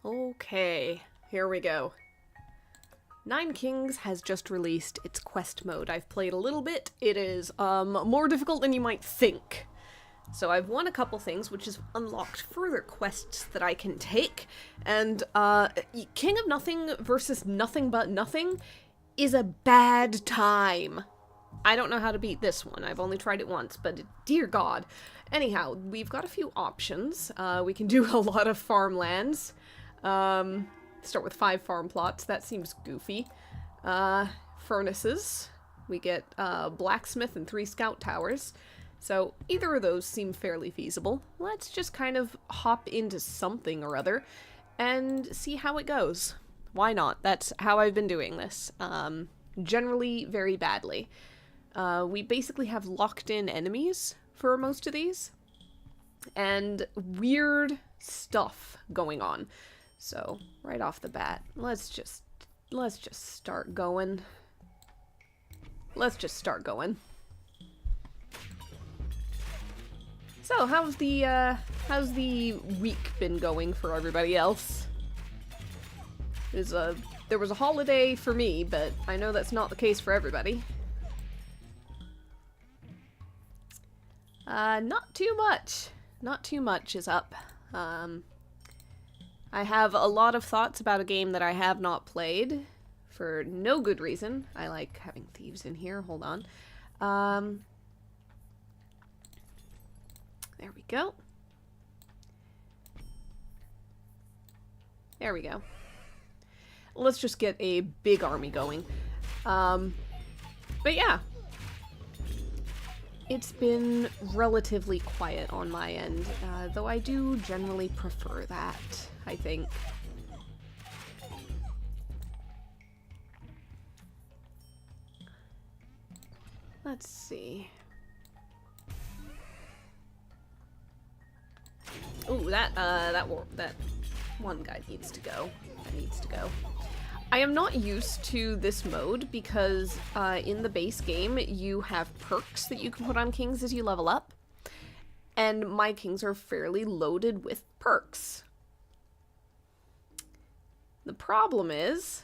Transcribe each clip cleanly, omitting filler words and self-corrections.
Okay, here we go. Nine Kings has just released its quest mode. I've played a little bit. It is more difficult than you might think. So I've won a couple things, which has unlocked further quests that I can take. And King of Nothing versus Nothing But Nothing is a bad time. I don't know how to beat this one. I've only tried it once, but dear God. Anyhow, we've got a few options. We can do a lot of farmlands. Start with 5 farm plots. That seems goofy. Furnaces. We get blacksmith and 3 scout towers. So either of those seem fairly feasible. Let's just kind of hop into something or other and see how it goes. Why not? That's how I've been doing this. Generally very badly. We basically have locked in enemies for most of these. And weird stuff going on. So, right off the bat, let's just start going. So, how's the week been going for everybody else? There was a holiday for me, but I know that's not the case for everybody. Not too much. Not too much is up. I have a lot of thoughts about a game that I have not played for no good reason. I like having thieves in here. Hold on. There we go. There we go. Let's just get a big army going. But yeah. It's been relatively quiet on my end, though I do generally prefer that, I think. Let's see. Ooh, that one guy needs to go. That needs to go. I am not used to this mode because in the base game you have perks that you can put on kings as you level up, and my kings are fairly loaded with perks. The problem is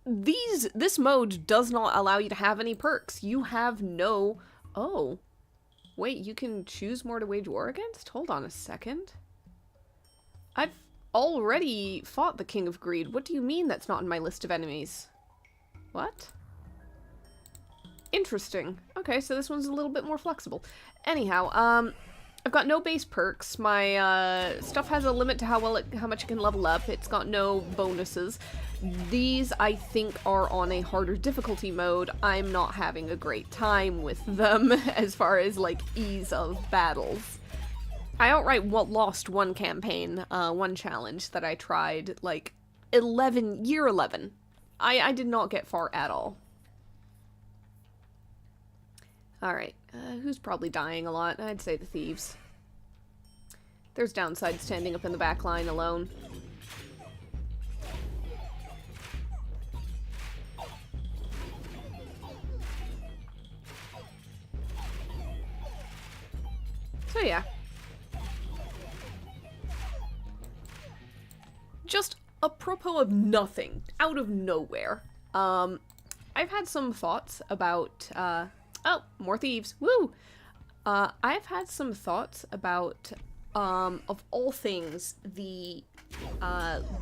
this mode does not allow you to have any perks. You have no... Oh, wait, you can choose more to wage war against? Hold on a second. I've already fought the King of Greed. What do you mean that's not in my list of enemies? What? Interesting. Okay, so this one's a little bit more flexible. Anyhow, I've got no base perks. My stuff has a limit to how much it can level up. It's got no bonuses. These, I think, are on a harder difficulty mode. I'm not having a great time with them as far as, like, ease of battles. I outright lost one campaign, one challenge that I tried, like, year 11. I did not get far at all. Alright, who's probably dying a lot? I'd say the thieves. There's downside standing up in the back line alone. So yeah. Just apropos of nothing, out of nowhere, I've had some thoughts about, oh, more thieves, woo! I've had some thoughts about, of all things, the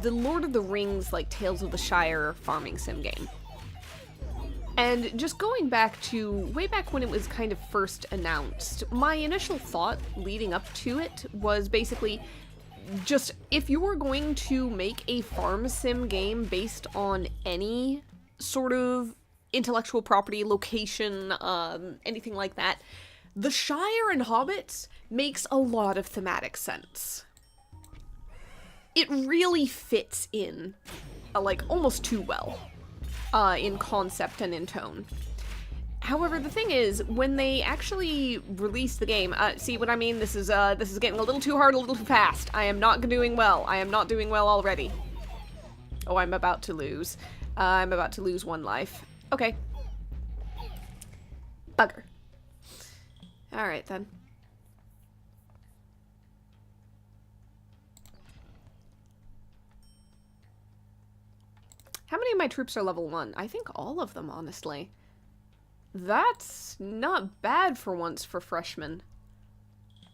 Lord of the Rings, like, Tales of the Shire farming sim game. And just going back to, way back when it was kind of first announced, my initial thought leading up to it was basically... just, if you were going to make a farm sim game based on any sort of intellectual property, location, anything like that, the Shire and Hobbits makes a lot of thematic sense. It really fits in, like, almost too well, in concept and in tone. However, the thing is, when they actually release the game, see what I mean? This is getting a little too hard, a little too fast. I am not doing well. I am not doing well already. Oh, I'm about to lose. I'm about to lose 1 life. Okay. Bugger. Alright then. How many of my troops are level 1? I think all of them, honestly. That's not bad for once for freshmen.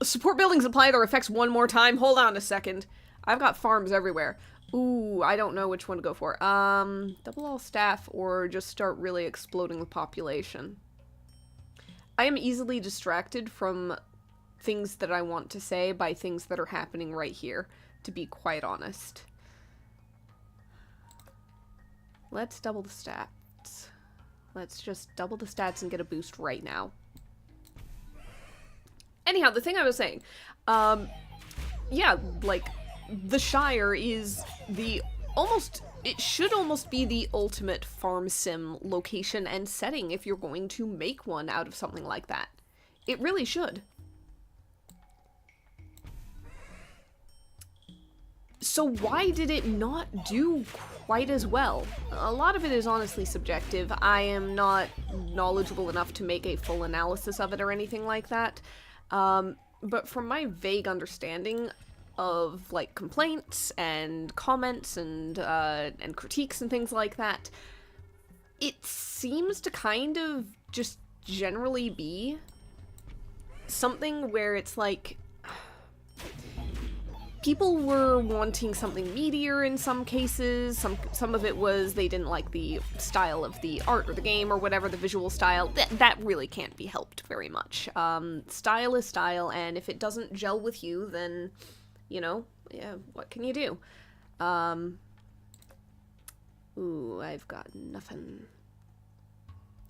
Support buildings apply their effects one more time. Hold on a second. I've got farms everywhere. Ooh, I don't know which one to go for. Double all staff or just start really exploding the population. I am easily distracted from things that I want to say by things that are happening right here, to be quite honest. Let's double the stats. Let's just double the stats and get a boost right now. Anyhow, the thing I was saying, yeah, like, the Shire is the it should almost be the ultimate farm sim location and setting if you're going to make one out of something like that. It really should. So why did it not do quite as well? A lot of it is honestly subjective. I am not knowledgeable enough to make a full analysis of it or anything like that. But from my vague understanding of, like, complaints and comments and critiques and things like that, it seems to kind of just generally be something where it's like people were wanting something meatier in some cases. Some of it was they didn't like the style of the art or the game or whatever, the visual style. That really can't be helped very much. Style is style, and if it doesn't gel with you, then, you know, yeah, what can you do? Ooh, I've got nothing.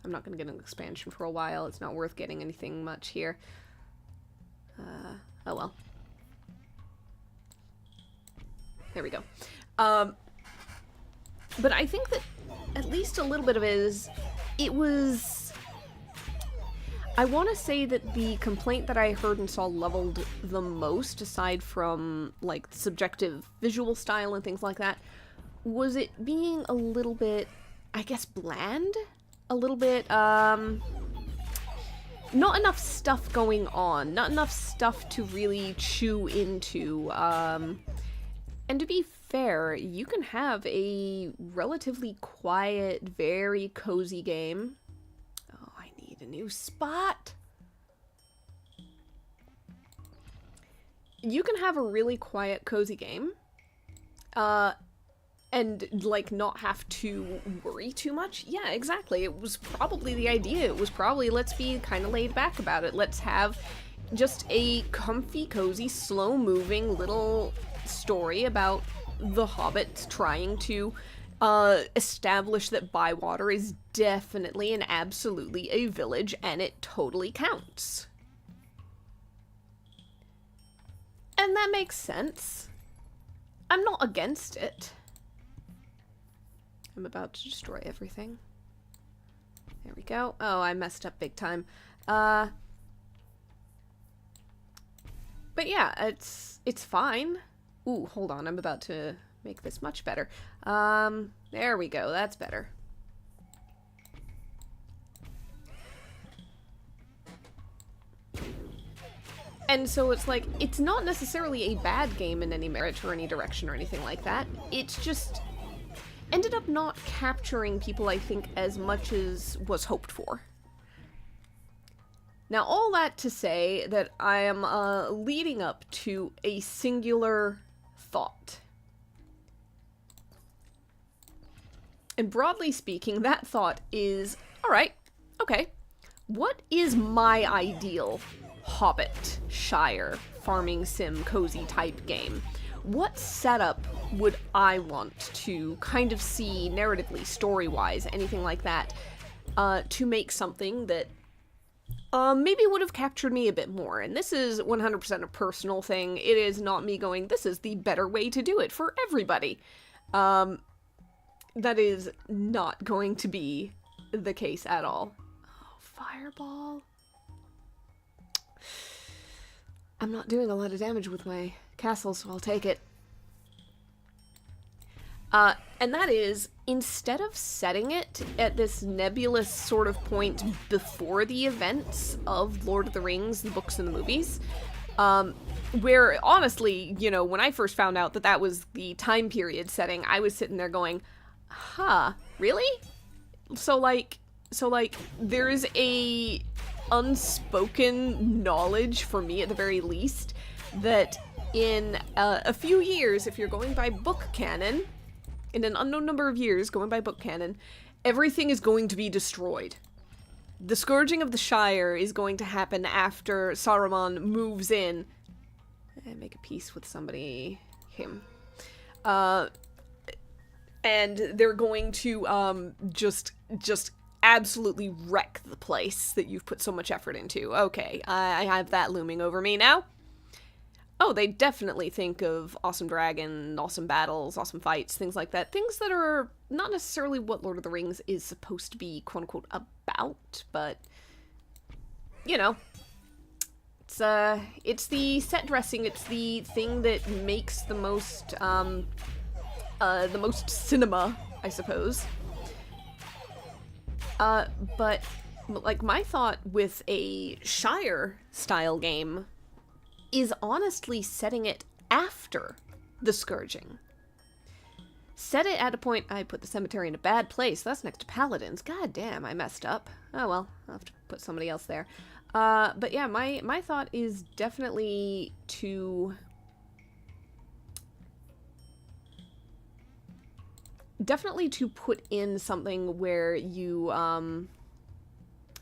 I'm not gonna get an expansion for a while. It's not worth getting anything much here. Oh well. There we go. But I think that at least a little bit of it was... I want to say that the complaint that I heard and saw leveled the most, aside from, like, subjective visual style and things like that, was it being a little bit, I guess, bland? A little bit, not enough stuff going on. Not enough stuff to really chew into, and to be fair, you can have a relatively quiet, very cozy game. Oh, I need a new spot. You can have a really quiet, cozy game, and, like, not have to worry too much. Yeah, exactly. It was probably the idea. It was probably, let's be kind of laid back about it. Let's have just a comfy, cozy, slow-moving little story about the hobbits trying to establish that Bywater is definitely and absolutely a village, and it totally counts. And that makes sense. I'm not against it. I'm about to destroy everything. There we go. Oh, I messed up big time. But yeah, it's fine. Ooh, hold on, I'm about to make this much better. There we go, that's better. And so it's like, it's not necessarily a bad game in any merit or any direction or anything like that. It's just ended up not capturing people, I think, as much as was hoped for. Now, all that to say that I am leading up to a singular thought. And broadly speaking, that thought is, alright, okay, what is my ideal Hobbit, Shire, farming sim, cozy type game? What setup would I want to kind of see narratively, story-wise, anything like that, to make something that maybe would have captured me a bit more? And this is 100% a personal thing. It is not me going, this is the better way to do it for everybody. That is not going to be the case at all. Oh, fireball. I'm not doing a lot of damage with my castle, so I'll take it. And that is, instead of setting it at this nebulous sort of point before the events of Lord of the Rings, the books and the movies, where, honestly, you know, when I first found out that that was the time period setting, I was sitting there going, Huh. Really? So like, there is a unspoken knowledge, for me at the very least, that in a few years, if you're going by book canon, in an unknown number of years, going by book canon, everything is going to be destroyed. The Scourging of the Shire is going to happen after Saruman moves in and make a peace with somebody, him. And they're going to just absolutely wreck the place that you've put so much effort into. Okay, I have that looming over me now. Oh, they definitely think of awesome dragon, awesome battles, awesome fights, things like that. Things that are not necessarily what Lord of the Rings is supposed to be, quote-unquote, about, but, you know. It's the set dressing, it's the thing that makes the most cinema, I suppose. But, like, my thought with a Shire-style game is honestly setting it after the Scourging. Set it at a point— I put the cemetery in a bad place. That's next to Paladins. God damn, I messed up. Oh well, I'll have to put somebody else there. But yeah, my thought is definitely to put in something where you,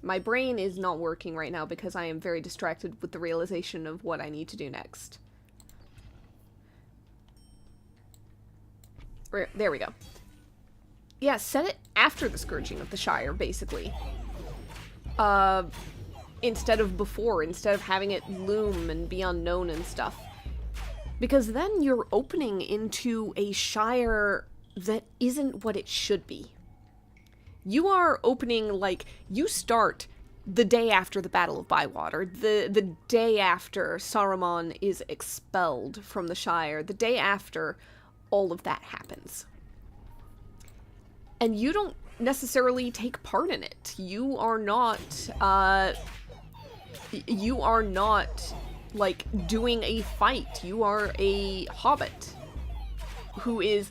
my brain is not working right now because I am very distracted with the realization of what I need to do next. There we go. Yeah, set it after the Scourging of the Shire, basically. Instead of before, instead of having it loom and be unknown and stuff. Because then you're opening into a Shire that isn't what it should be. You are opening, like, you start the day after the Battle of Bywater, the day after Saruman is expelled from the Shire, the day after all of that happens. And you don't necessarily take part in it. You are not, like, doing a fight. You are a hobbit who is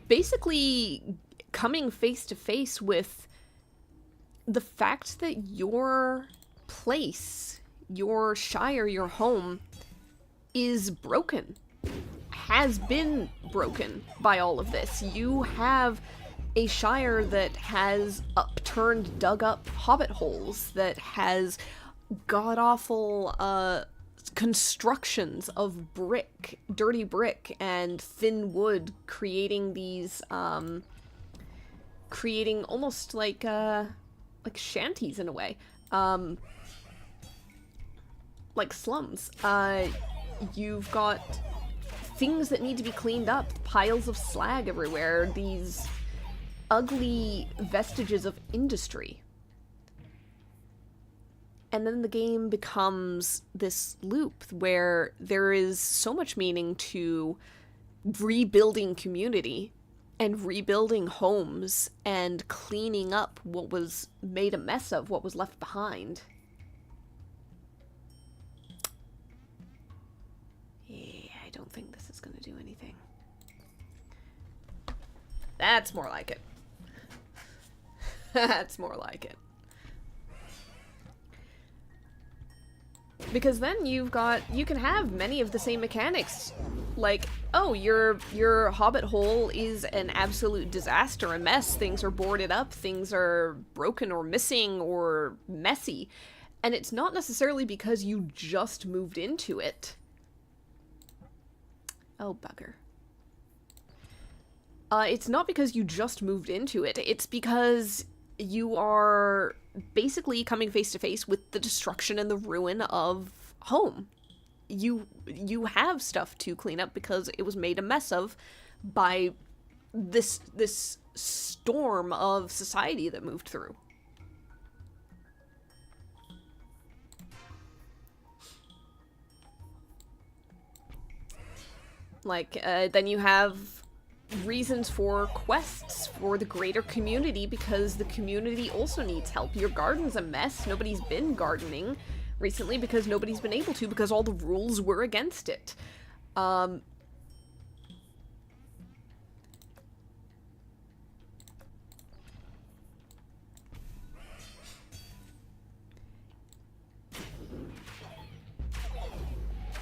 basically coming face to face with the fact that your place, your Shire, your home, is broken. Has been broken by all of this. You have a Shire that has upturned, dug up hobbit holes, that has god-awful constructions of brick, dirty brick, and thin wood, creating these, creating almost like shanties in a way. Like slums. You've got things that need to be cleaned up, piles of slag everywhere, these ugly vestiges of industry. And then the game becomes this loop where there is so much meaning to rebuilding community and rebuilding homes and cleaning up what was made a mess of, what was left behind. Yeah, I don't think this is going to do anything. That's more like it. That's more like it. Because then you can have many of the same mechanics. Like, oh, your hobbit hole is an absolute disaster, a mess. Things are boarded up, things are broken or missing or messy. And it's not necessarily because you just moved into it. Oh, bugger. It's not because you just moved into it. It's because you are basically coming face to face with the destruction and the ruin of home. You have stuff to clean up because it was made a mess of by this storm of society that moved through. Like, then you have reasons for quests for the greater community because the community also needs help. Your garden's a mess. Nobody's been gardening recently because nobody's been able to because all the rules were against it.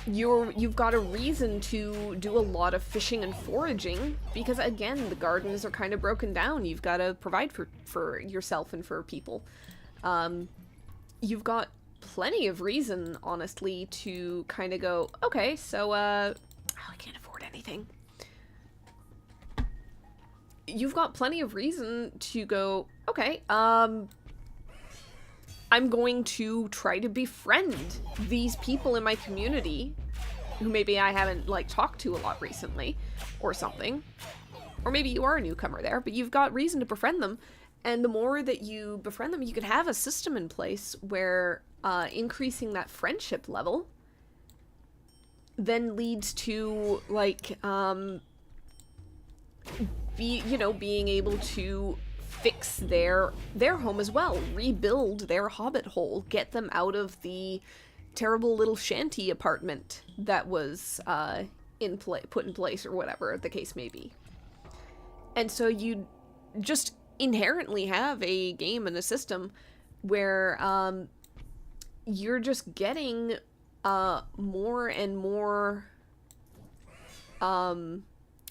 you've got a reason to do a lot of fishing and foraging, because again, the gardens are kind of broken down. You've got to provide for yourself and for people. You've got plenty of reason, honestly, to kind of go, okay, so, oh, I can't afford anything. You've got plenty of reason to go, okay, I'm going to try to befriend these people in my community who maybe I haven't, like, talked to a lot recently or something. Or maybe you are a newcomer there, but you've got reason to befriend them. And the more that you befriend them, you could have a system in place where increasing that friendship level then leads to, like, being able to fix their home as well, rebuild their hobbit hole, get them out of the terrible little shanty apartment that was put in place, or whatever the case may be. And so you just inherently have a game and a system where you're just getting more and more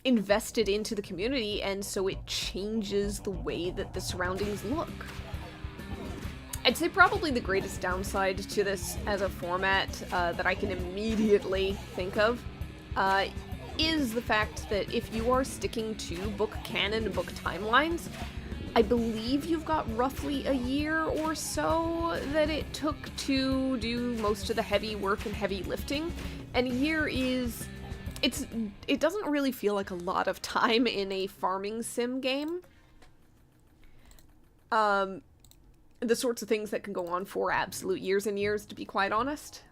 invested into the community, and so it changes the way that the surroundings look. I'd say probably the greatest downside to this as a format that I can immediately think of is the fact that if you are sticking to book canon and book timelines, I believe you've got roughly a year or so that it took to do most of the heavy work and heavy lifting, and a year is... It doesn't really feel like a lot of time in a farming sim game. The sorts of things that can go on for absolute years and years, to be quite honest.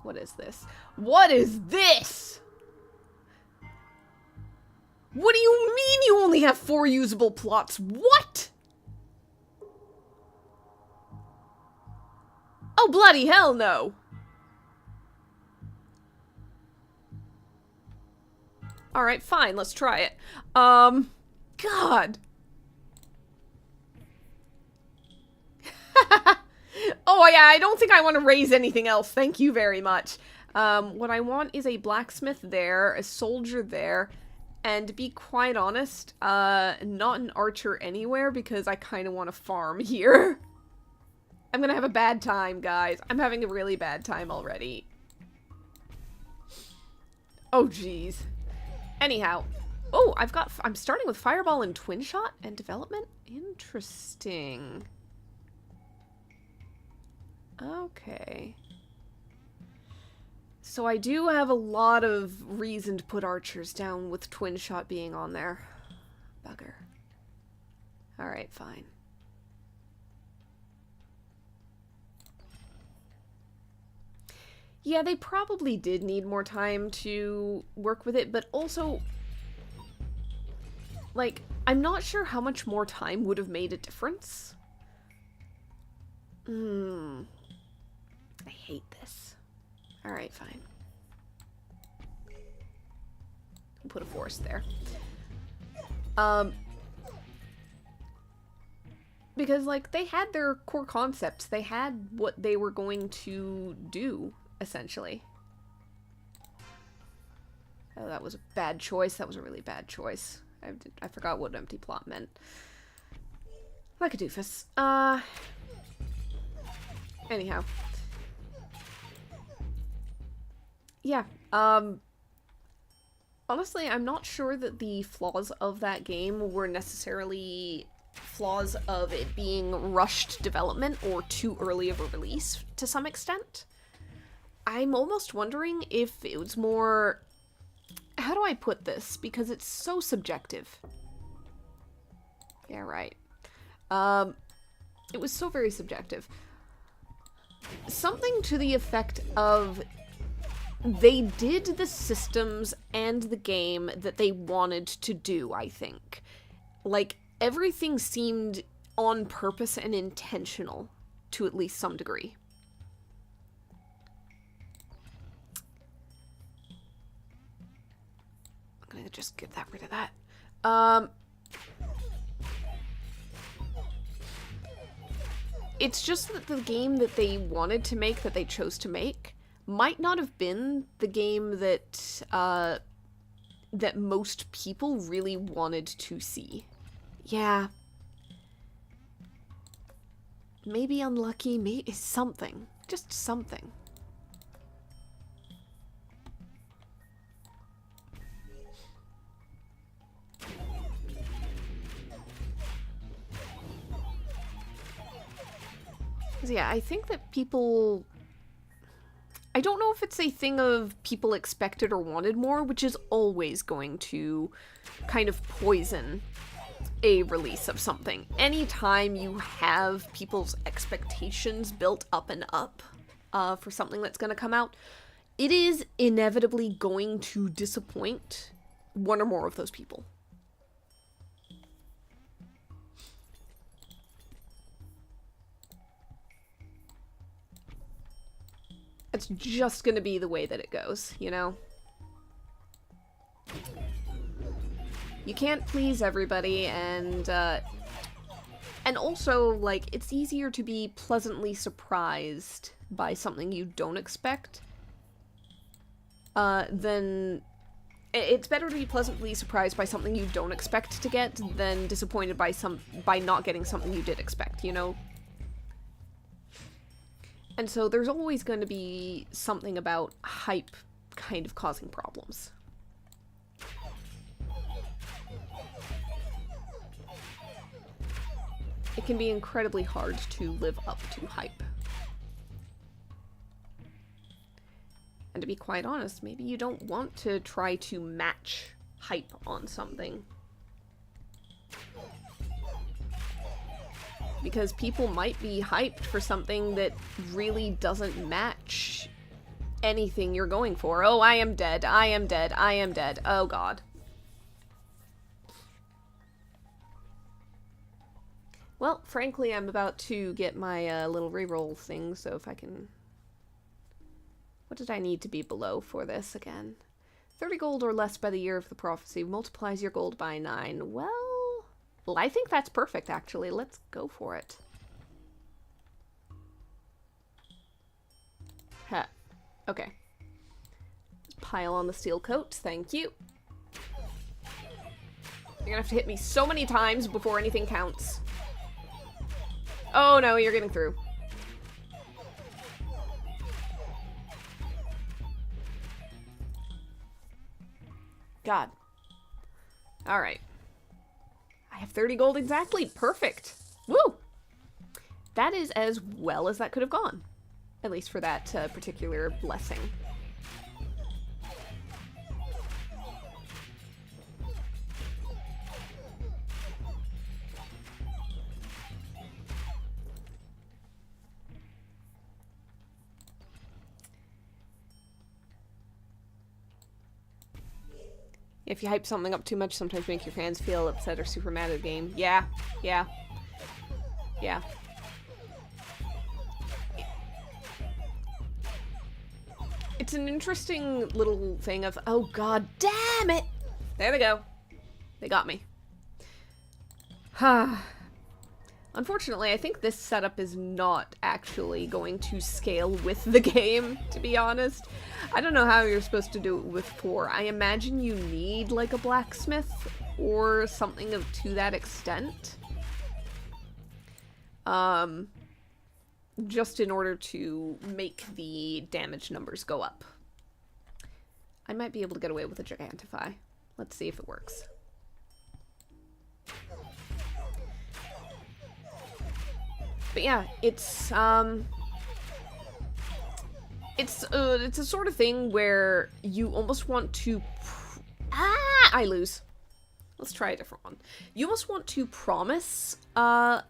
What is this? What is this? What do you mean you only have 4 usable plots? What? Oh, bloody hell no. Alright, fine, let's try it. God. Oh yeah, I don't think I want to raise anything else. Thank you very much. What I want is a blacksmith there, a soldier there, and to be quite honest, not an archer anywhere, because I kind of want to farm here. I'm gonna have a bad time, guys. I'm having a really bad time already. Oh, jeez. Anyhow. Oh, I'm starting with Fireball and Twin Shot and development? Interesting. Okay. So I do have a lot of reason to put archers down with Twin Shot being on there. Bugger. Alright, fine. Yeah, they probably did need more time to work with it, but also, like, I'm not sure how much more time would have made a difference. I hate this. Alright, fine. I'll put a forest there. Because, like, they had their core concepts. They had what they were going to do, essentially. Oh, that was a bad choice. That was a really bad choice. I forgot what empty plot meant. Like a doofus. Anyhow. Yeah, honestly, I'm not sure that the flaws of that game were necessarily flaws of it being rushed development or too early of a release to some extent. I'm almost wondering if it was more... How do I put this? Because it's so subjective. Yeah, right. It was so very subjective. Something to the effect of... They did the systems and the game that they wanted to do, I think. Like, everything seemed on purpose and intentional, to at least some degree. I'm gonna just get rid of that. It's just that the game that they wanted to make, that they chose to make, might not have been the game that, that most people really wanted to see. Yeah. Maybe unlucky, maybe something. Just something. Yeah, I think that people... I don't know if it's a thing of people expected or wanted more, which is always going to kind of poison a release of something. Anytime you have people's expectations built up and up for something that's going to come out, it is inevitably going to disappoint one or more of those people. It's just going to be the way that it goes, you know? You can't please everybody, and also, like, it's easier to be pleasantly surprised by something you don't expect, than... It's better to be pleasantly surprised by something you don't expect to get than disappointed by not getting something you did expect, you know? And so there's always going to be something about hype kind of causing problems. It can be incredibly hard to live up to hype. And to be quite honest, maybe you don't want to try to match hype on something. Because people might be hyped for something that really doesn't match anything you're going for. Oh, I am dead. I am dead. I am dead. Oh, God. Well, frankly, I'm about to get my little reroll thing, so if I can... What did I need to be below for this again? 30 gold or less by the year of the prophecy multiplies your gold by 9. Well, I think that's perfect, actually. Let's go for it. Ha. Okay. Pile on the steel coat. Thank you. You're gonna have to hit me so many times before anything counts. Oh no, you're getting through. God. Alright. I have 30 gold exactly. Perfect. Woo! That is as well as that could have gone. At least for that particular blessing. If you hype something up too much, sometimes make your fans feel upset or super mad at the game. Yeah, yeah, yeah. It's an interesting little thing of, oh god damn it! There they go. They got me. Unfortunately, I think this setup is not actually going to scale with the game, to be honest. I don't know how you're supposed to do it with 4. I imagine you need, like, a blacksmith or something to that extent. Just in order to make the damage numbers go up. I might be able to get away with a Gigantify. Let's see if it works. But yeah, it's a sort of thing where you almost want to I lose. Let's try a different one. You almost want to promise no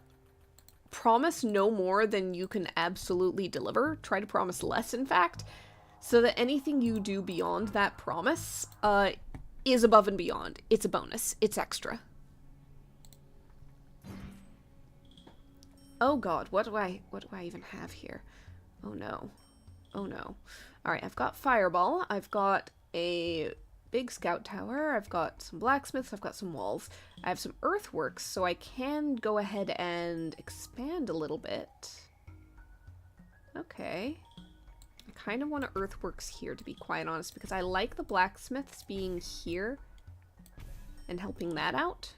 more than you can absolutely deliver. Try to promise less, in fact, so that anything you do beyond that promise is above and beyond. It's a bonus. It's extra. Oh god, what do I even have here? Oh no. Oh no. Alright, I've got Fireball, I've got a big scout tower, I've got some blacksmiths, I've got some walls. I have some earthworks, so I can go ahead and expand a little bit. Okay. I kind of want to earthworks here, to be quite honest, because I like the blacksmiths being here and helping that out.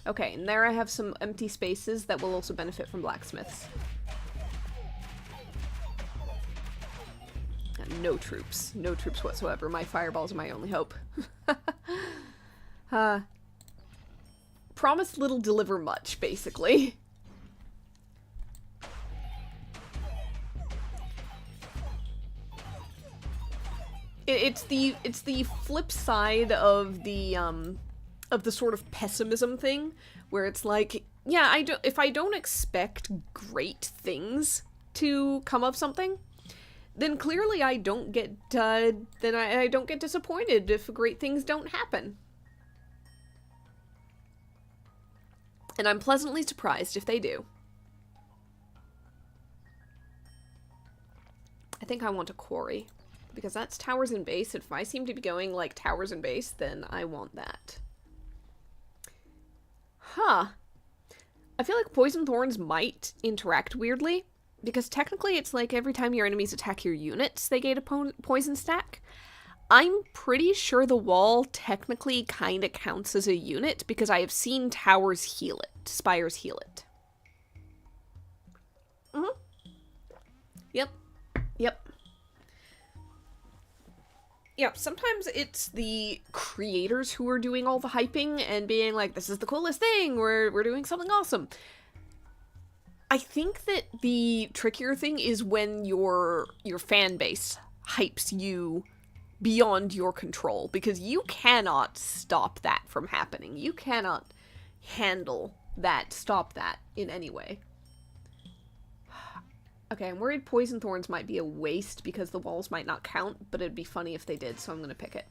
Okay, and there I have some empty spaces that will also benefit from blacksmiths. No troops. No troops whatsoever. My fireballs are my only hope. Promise little, deliver much, basically. It's the flip side of the sort of pessimism thing, where it's like, yeah, if I don't expect great things to come of something, then clearly I don't get I don't get disappointed if great things don't happen. And I'm pleasantly surprised if they do. I think I want a quarry, because that's towers and base. If I seem to be going like towers and base, then I want that. Huh. I feel like poison thorns might interact weirdly, because technically it's like every time your enemies attack your units, they get a poison stack. I'm pretty sure the wall technically kind of counts as a unit, because I have seen towers heal it, spires heal it. Yep. Yep. Yeah, sometimes it's the creators who are doing all the hyping and being like, this is the coolest thing, we're doing something awesome. I think that the trickier thing is when your fan base hypes you beyond your control, because you cannot stop that from happening. You cannot handle that, stop that in any way. Okay, I'm worried poison thorns might be a waste because the walls might not count, but it'd be funny if they did, so I'm gonna pick it.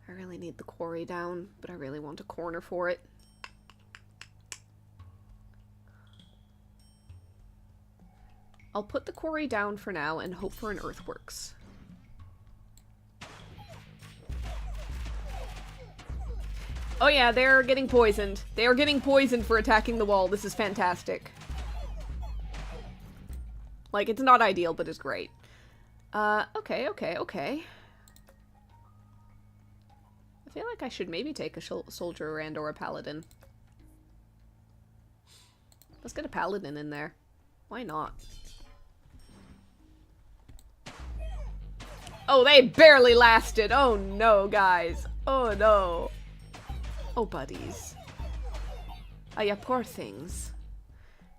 I really need the quarry down, but I really want a corner for it. I'll put the quarry down for now and hope for an earthworks. Oh yeah, they're getting poisoned. They are getting poisoned for attacking the wall. This is fantastic. Like, it's not ideal, but it's great. Okay. I feel like I should maybe take a soldier and or a paladin. Let's get a paladin in there. Why not? Oh, they barely lasted. Oh no, guys. Oh no. Oh, buddies. Oh, yeah, poor things.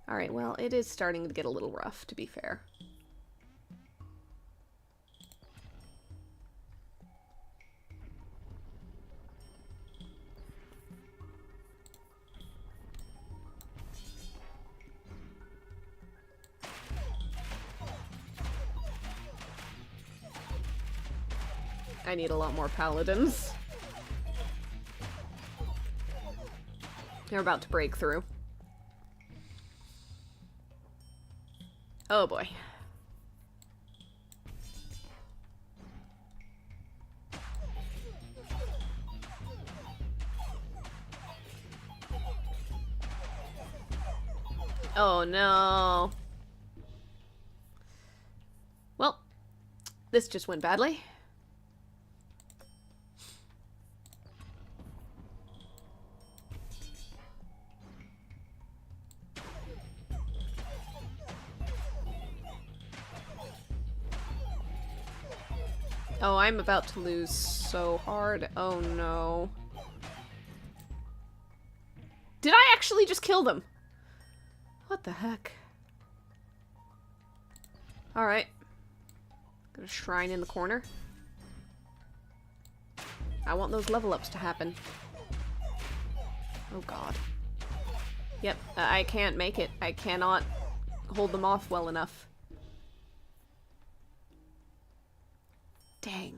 Alright, well, it is starting to get a little rough, to be fair. I need a lot more paladins. They're about to break through. Oh boy. Oh no. Well, this just went badly. Oh, I'm about to lose so hard. Oh no. Did I actually just kill them? What the heck? Alright. Got a shrine in the corner. I want those level ups to happen. Oh god. Yep, I can't make it. I cannot hold them off well enough. Dang.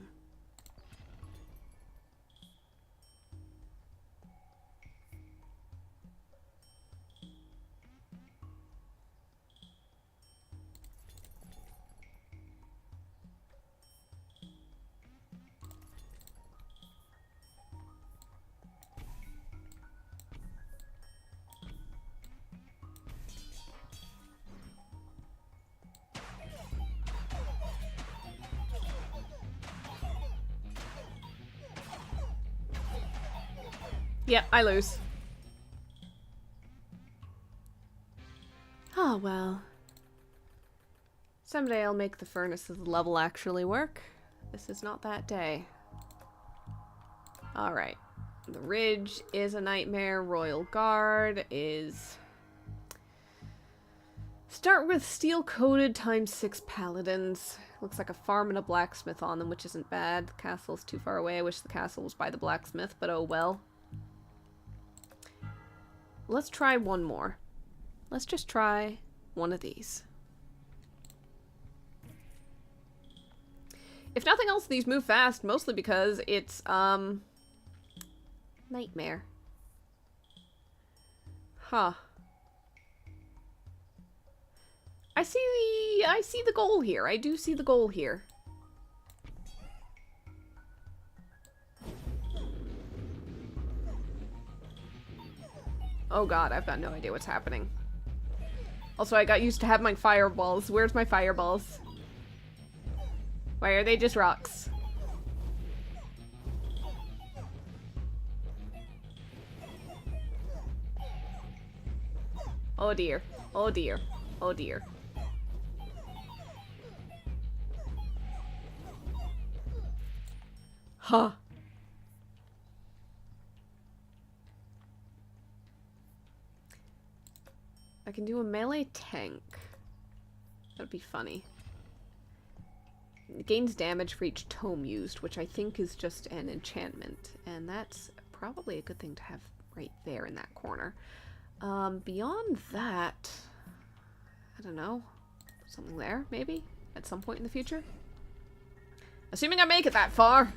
Yep, I lose. Oh, well. Someday I'll make the furnace's level actually work. This is not that day. Alright. The Ridge is a nightmare. Royal Guard is... Start with steel-coated ×6 paladins. Looks like a farm and a blacksmith on them, which isn't bad. The castle's too far away. I wish the castle was by the blacksmith, but oh well. Let's try one more. Let's just try one of these. If nothing else, these move fast, mostly because it's, nightmare. Huh. I see the goal here. I do see the goal here. Oh god, I've got no idea what's happening. Also, I got used to having my fireballs. Where's my fireballs? Why are they just rocks? Oh dear. Oh dear. Oh dear. Huh. I can do a melee tank. That'd be funny. It gains damage for each tome used, which I think is just an enchantment. And that's probably a good thing to have right there in that corner. Beyond that, I don't know. Something there, maybe? At some point in the future? Assuming I make it that far.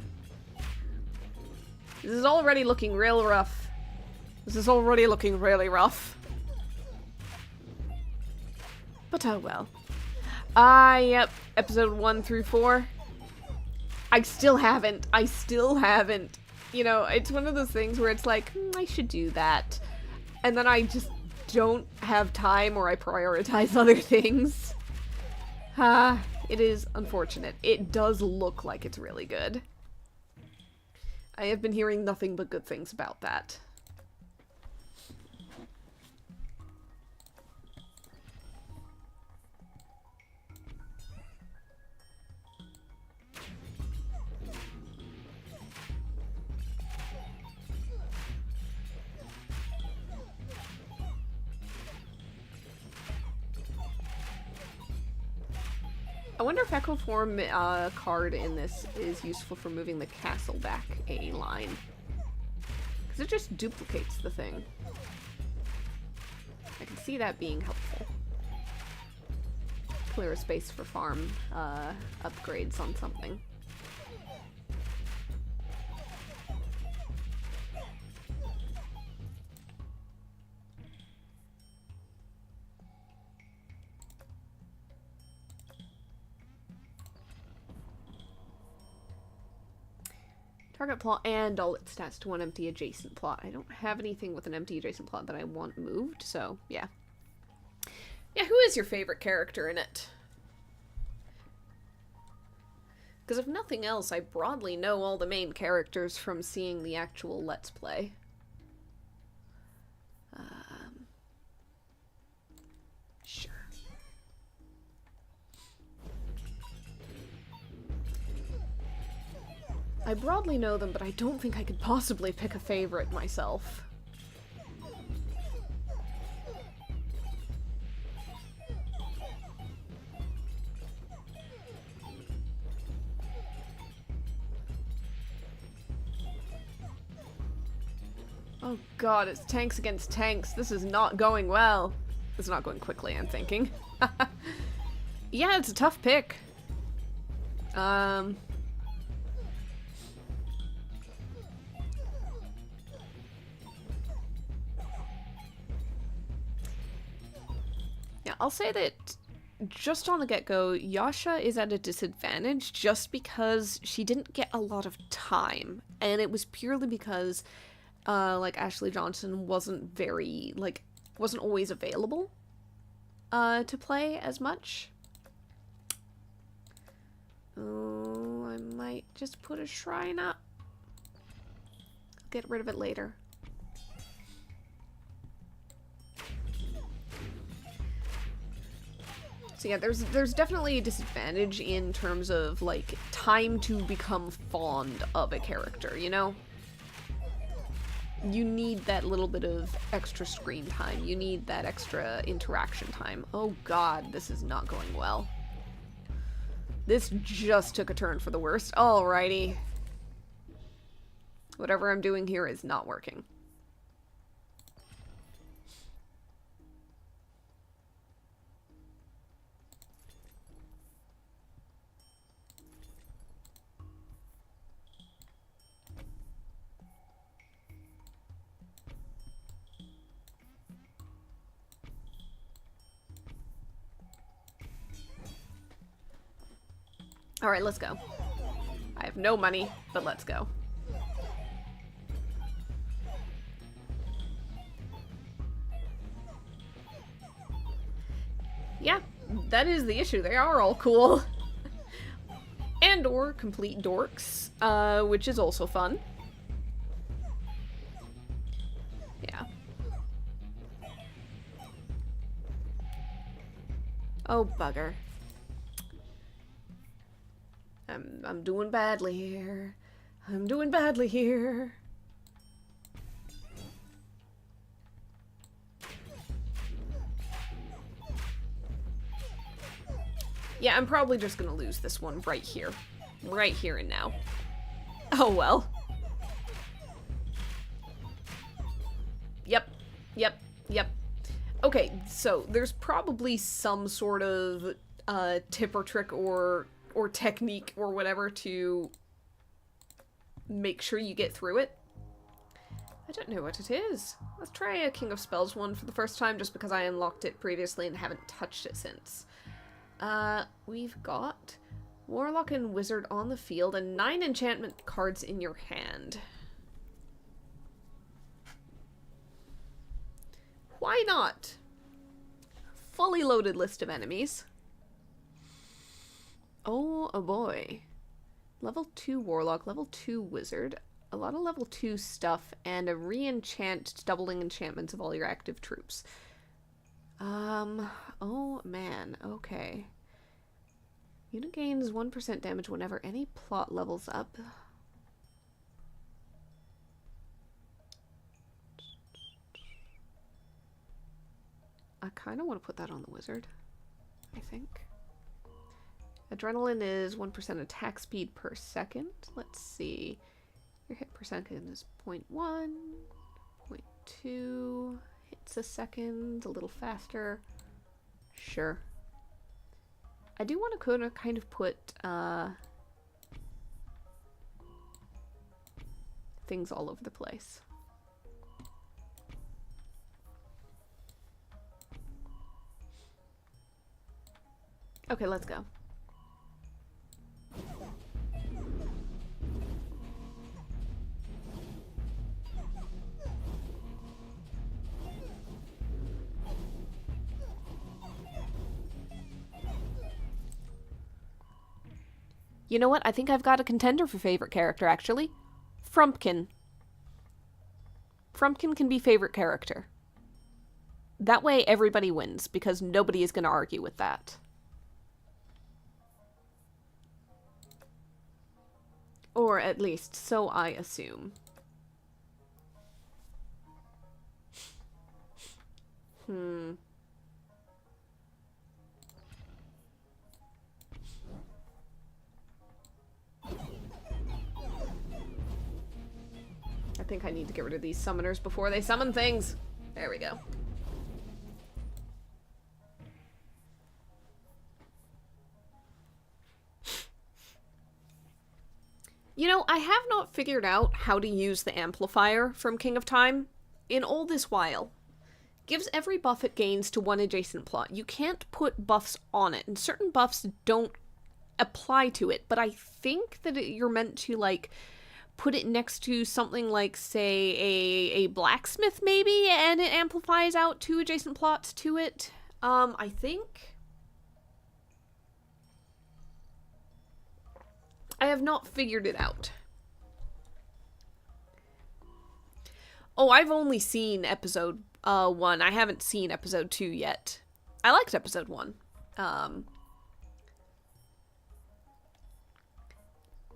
This is already looking real rough. This is already looking really rough. But oh well. Yep. Episode 1 through 4. I still haven't. You know, it's one of those things where it's like, I should do that. And then I just don't have time, or I prioritize other things. It is unfortunate. It does look like it's really good. I have been hearing nothing but good things about that. I wonder if Echo Form card in this is useful for moving the castle back a line. Because it just duplicates the thing. I can see that being helpful. Clear a space for farm upgrades on something. Target plot and all its stats to one empty adjacent plot. I don't have anything with an empty adjacent plot that I want moved, so yeah. Yeah, who is your favorite character in it? Because if nothing else, I broadly know all the main characters from seeing the actual Let's Play. Sure. I broadly know them, but I don't think I could possibly pick a favorite myself. Oh god, it's tanks against tanks. This is not going well. This is not going quickly, I'm thinking. Yeah, it's a tough pick. Yeah, I'll say that just on the get-go, Yasha is at a disadvantage just because she didn't get a lot of time. And it was purely because, like, Ashley Johnson wasn't wasn't always available, to play as much. Oh, I might just put a shrine up. I'll get rid of it later. So yeah, there's definitely a disadvantage in terms of, like, time to become fond of a character, you know? You need that little bit of extra screen time. You need that extra interaction time. Oh god, this is not going well. This just took a turn for the worst. Alrighty. Whatever I'm doing here is not working. Alright, let's go. I have no money, but let's go. Yeah, that is the issue. They are all cool. And or complete dorks, which is also fun. Yeah. Oh, bugger. I'm doing badly here. I'm doing badly here. Yeah, I'm probably just gonna lose this one right here. Right here and now. Oh well. Yep. Yep. Yep. Okay, so there's probably some sort of tip or trick or technique or whatever to make sure you get through it. I don't know what it is. Let's try a King of Spells one for the first time just because I unlocked it previously and haven't touched it since. We've got Warlock and Wizard on the field and 9 enchantment cards in your hand. Why not? Fully loaded list of enemies. Oh, boy. Level 2 Warlock, level 2 Wizard, a lot of level 2 stuff, and a re-enchant doubling enchantments of all your active troops. Oh man, okay. Unit gains 1% damage whenever any plot levels up. I kind of want to put that on the Wizard, I think. Adrenaline is 1% attack speed per second. Let's see. Your hit per second is 0.1, 0.2 hits a second, a little faster. Sure. I do want to kind of put things all over the place. Okay, let's go. You know what? I think I've got a contender for favorite character, actually. Frumpkin. Frumpkin can be favorite character. That way everybody wins, because nobody is going to argue with that. Or at least, so I assume. I think I need to get rid of these summoners before they summon things. There we go. You know, I have not figured out how to use the amplifier from King of Time in all this while. Gives every buff it gains to one adjacent plot. You can't put buffs on it, and certain buffs don't apply to it, but I think that you're meant to, like, put it next to something like, say, a blacksmith, maybe, and it amplifies out 2 adjacent plots to it. I think. I have not figured it out. Oh, I've only seen episode 1. I haven't seen episode 2 yet. I liked episode 1.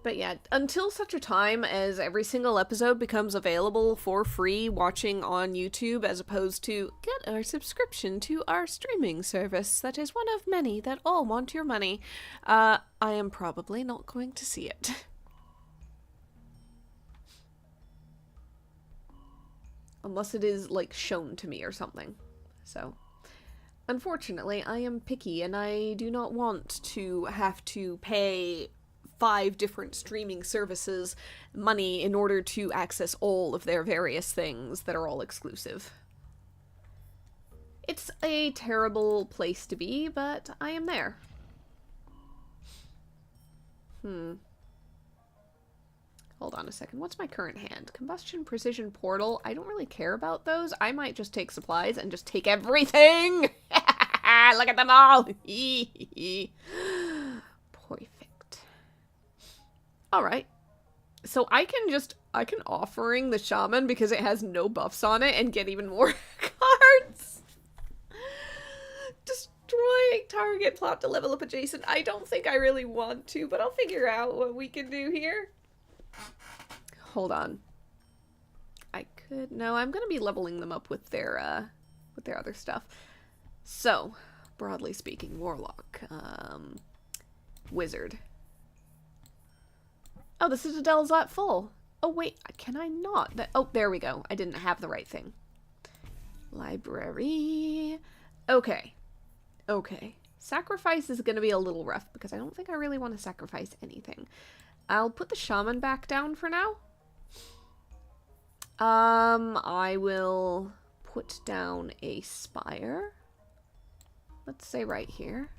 But yeah, until such a time as every single episode becomes available for free watching on YouTube, as opposed to get our subscription to our streaming service that is one of many that all want your money, I am probably not going to see it. Unless it is, like, shown to me or something. So, unfortunately, I am picky and I do not want to have to pay 5 different streaming services money in order to access all of their various things that are all exclusive. It's a terrible place to be, but I am there. Hold on a second. What's my current hand? Combustion, precision, portal. I don't really care about those. I might just take supplies and just take everything. Look at them all. Perfect. Alright. So I can offering the shaman because it has no buffs on it and get even more cards. Destroy target, plot to level up adjacent. I don't think I really want to, but I'll figure out what we can do here. Hold on. I could... No, I'm gonna be leveling them up with their other stuff. So, broadly speaking, warlock. Wizard. Oh, the citadel's not full. Oh, wait, can I not? Oh, there we go. I didn't have the right thing. Library. Okay. Okay. Sacrifice is gonna be a little rough because I don't think I really want to sacrifice anything. I'll put the shaman back down for now. I will put down a spire. Let's say right here.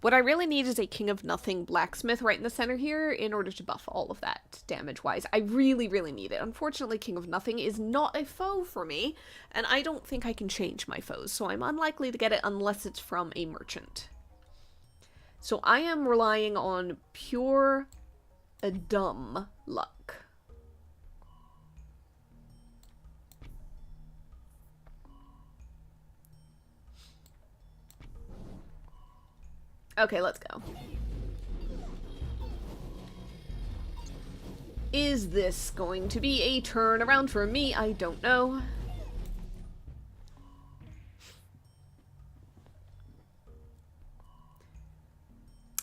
What I really need is a King of Nothing blacksmith right in the center here in order to buff all of that damage-wise. I really, really need it. Unfortunately, King of Nothing is not a foe for me, and I don't think I can change my foes, so I'm unlikely to get it unless it's from a merchant. So I am relying on pure dumb luck. Okay, let's go. Is this going to be a turnaround for me? I don't know.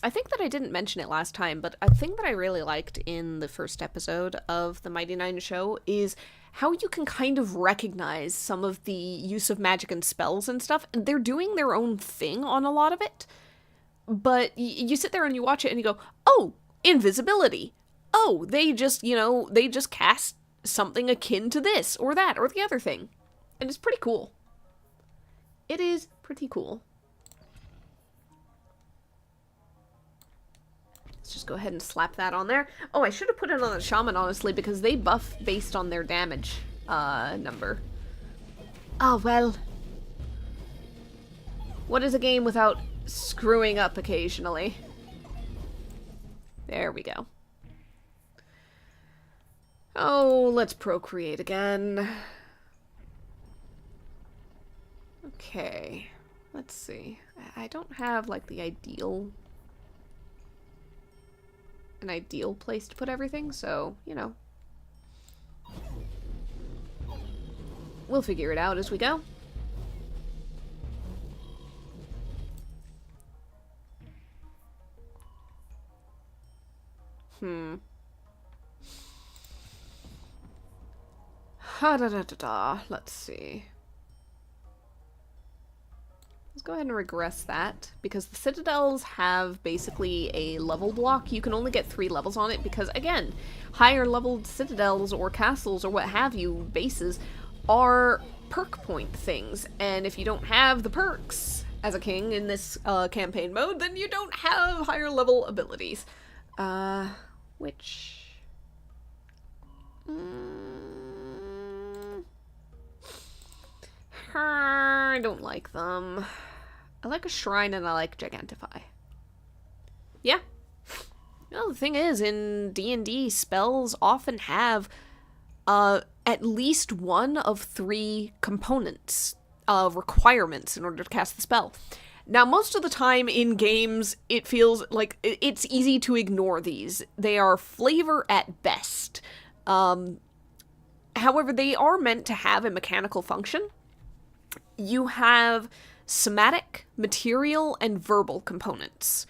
I think that I didn't mention it last time, but a thing that I really liked in the first episode of the Mighty Nein show is how you can kind of recognize some of the use of magic and spells and stuff. They're doing their own thing on a lot of it. But you sit there and you watch it and you go, oh, invisibility. Oh, they just, they just cast something akin to this or that or the other thing. And it's pretty cool. It is pretty cool. Let's just go ahead and slap that on there. Oh, I should have put it on the shaman, honestly, because they buff based on their damage number. Oh, well. What is a game without screwing up occasionally? There we go. Oh, let's procreate again. Okay. Let's see. I don't have, like, an ideal place to put everything, so, we'll figure it out as we go. Let's see. Let's go ahead and regress that, because the citadels have basically a level block. You can only get 3 levels on it because, again, higher leveled citadels or castles or what have you, bases, are perk point things. And if you don't have the perks as a king in this campaign mode, then you don't have higher level abilities. Which... I don't like them. I like a shrine and I like Gigantify. Yeah. Well, the thing is, in D&D, spells often have at least one of 3 components of requirements in order to cast the spell. Now, most of the time in games, it feels like it's easy to ignore these. They are flavor at best. However, they are meant to have a mechanical function. You have somatic, material, and verbal components.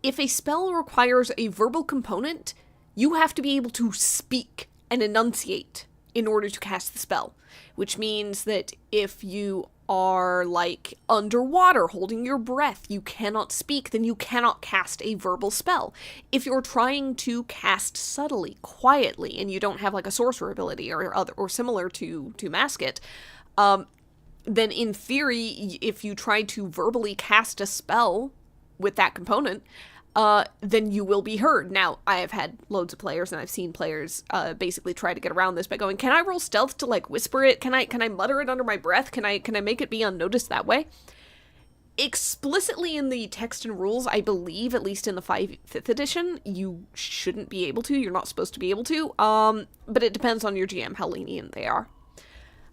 If a spell requires a verbal component, you have to be able to speak and enunciate in order to cast the spell, which means that if you are like underwater holding your breath, you cannot speak, then you cannot cast a verbal spell. If you're trying to cast subtly, quietly, and you don't have like a sorcerer ability or similar to mask it, then in theory, if you try to verbally cast a spell with that component, then you will be heard. Now, I have had loads of players, and I've seen players basically try to get around this by going, can I roll stealth to like whisper it? Can I mutter it under my breath? Can I make it be unnoticed that way? Explicitly in the text and rules, I believe, at least in the 5th edition, you shouldn't be able to. You're not supposed to be able to. But it depends on your GM how lenient they are.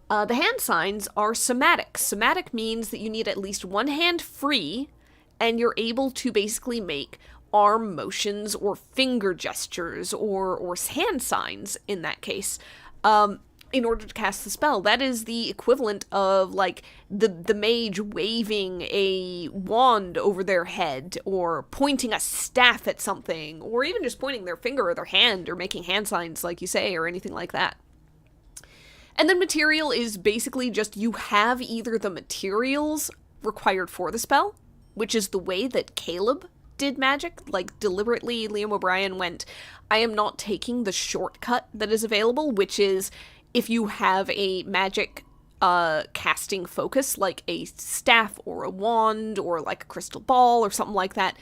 The hand signs are somatic. Somatic means that you need at least one hand free, and you're able to basically make arm motions or finger gestures or hand signs in that case in order to cast the spell. That is the equivalent of like the mage waving a wand over their head or pointing a staff at something or even just pointing their finger or their hand or making hand signs like you say or anything like that. And then material is basically just you have either the materials required for the spell, which is the way that Caleb did magic. Like, deliberately, Liam O'Brien went, I am not taking the shortcut that is available, which is if you have a magic casting focus, like a staff or a wand or like a crystal ball or something like that,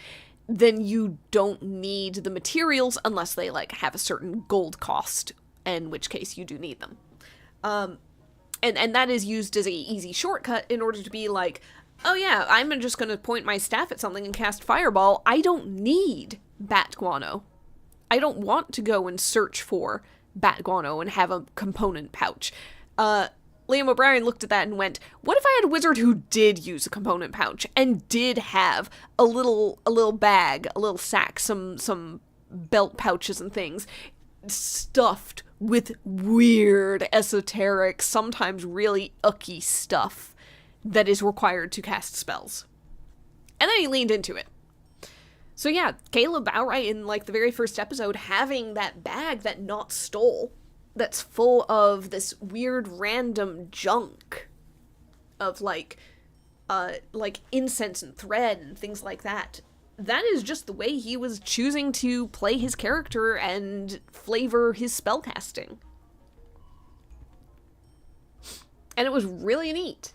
then you don't need the materials unless they like have a certain gold cost, in which case you do need them. And that is used as a easy shortcut in order to be like, oh yeah, I'm just going to point my staff at something and cast Fireball. I don't need bat guano. I don't want to go and search for bat guano and have a component pouch. Liam O'Brien looked at that and went, what if I had a wizard who did use a component pouch and did have a little bag, a little sack, some belt pouches and things stuffed with weird, esoteric, sometimes really icky stuff that is required to cast spells. And then he leaned into it. So yeah, Caleb outright in like the very first episode having that bag that Nott stole that's full of this weird random junk of like incense and thread and things like that. That is just the way he was choosing to play his character and flavor his spellcasting. And it was really neat.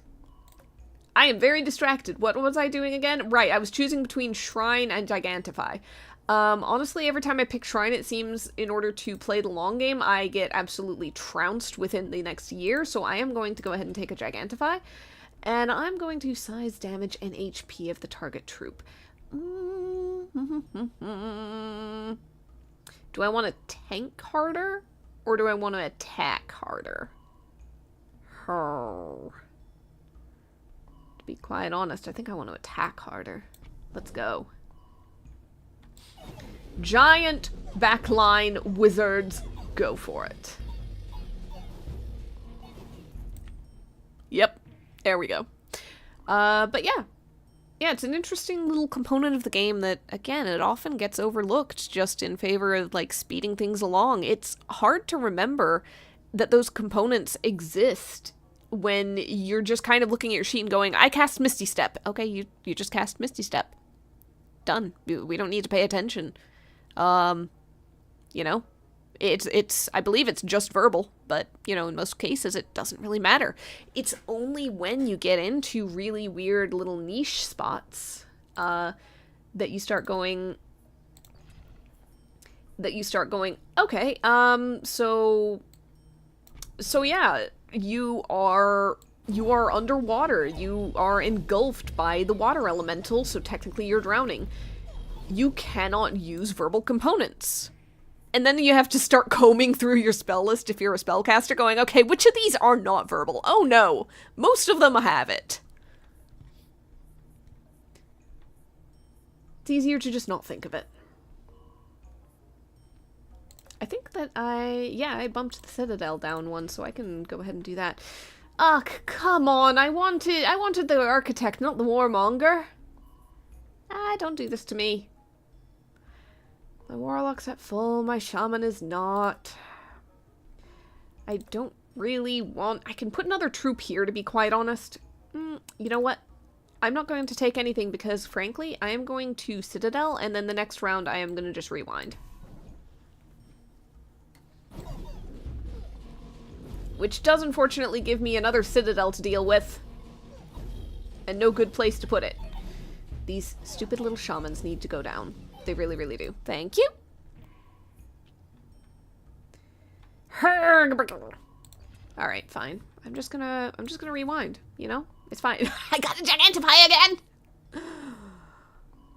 I am very distracted. What was I doing again? Right, I was choosing between Shrine and Gigantify. Honestly, every time I pick Shrine, it seems in order to play the long game, I get absolutely trounced within the next year, so I am going to go ahead and take a Gigantify. And I'm going to size, damage, and HP of the target troop. Do I want to tank harder? Or do I want to attack harder? To be quite honest, I think I want to attack harder. Let's go. Giant backline wizards, go for it. Yep, there we go. But yeah. Yeah, it's an interesting little component of the game that, again, it often gets overlooked just in favor of, like, speeding things along. It's hard to remember that those components exist when you're just kind of looking at your sheet and going, I cast Misty Step. Okay, you just cast Misty Step. Done. We don't need to pay attention. You know? It's I believe it's just verbal, but, you know, in most cases it doesn't really matter. It's only when you get into really weird little niche spots that you start going, okay, so yeah, you are underwater, you are engulfed by the water elemental, so technically you're drowning. You cannot use verbal components. And then you have to start combing through your spell list if you're a spellcaster, going, okay, which of these are not verbal? Oh no, most of them have it. It's easier to just not think of it. I think that I bumped the Citadel down one, so I can go ahead and do that. Ugh, come on, I wanted the Architect, not the Warmonger. Ah, don't do this to me. My Warlock's at full, my Shaman is not. I don't really want... I can put another troop here, to be quite honest. You know what? I'm not going to take anything because, frankly, I am going to Citadel, and then the next round I am going to just rewind. Which does, unfortunately, give me another Citadel to deal with. And no good place to put it. These stupid little shamans need to go down. They really, really do. Thank you. Alright, fine. I'm just gonna rewind, you know? It's fine. I got a Gigantify again!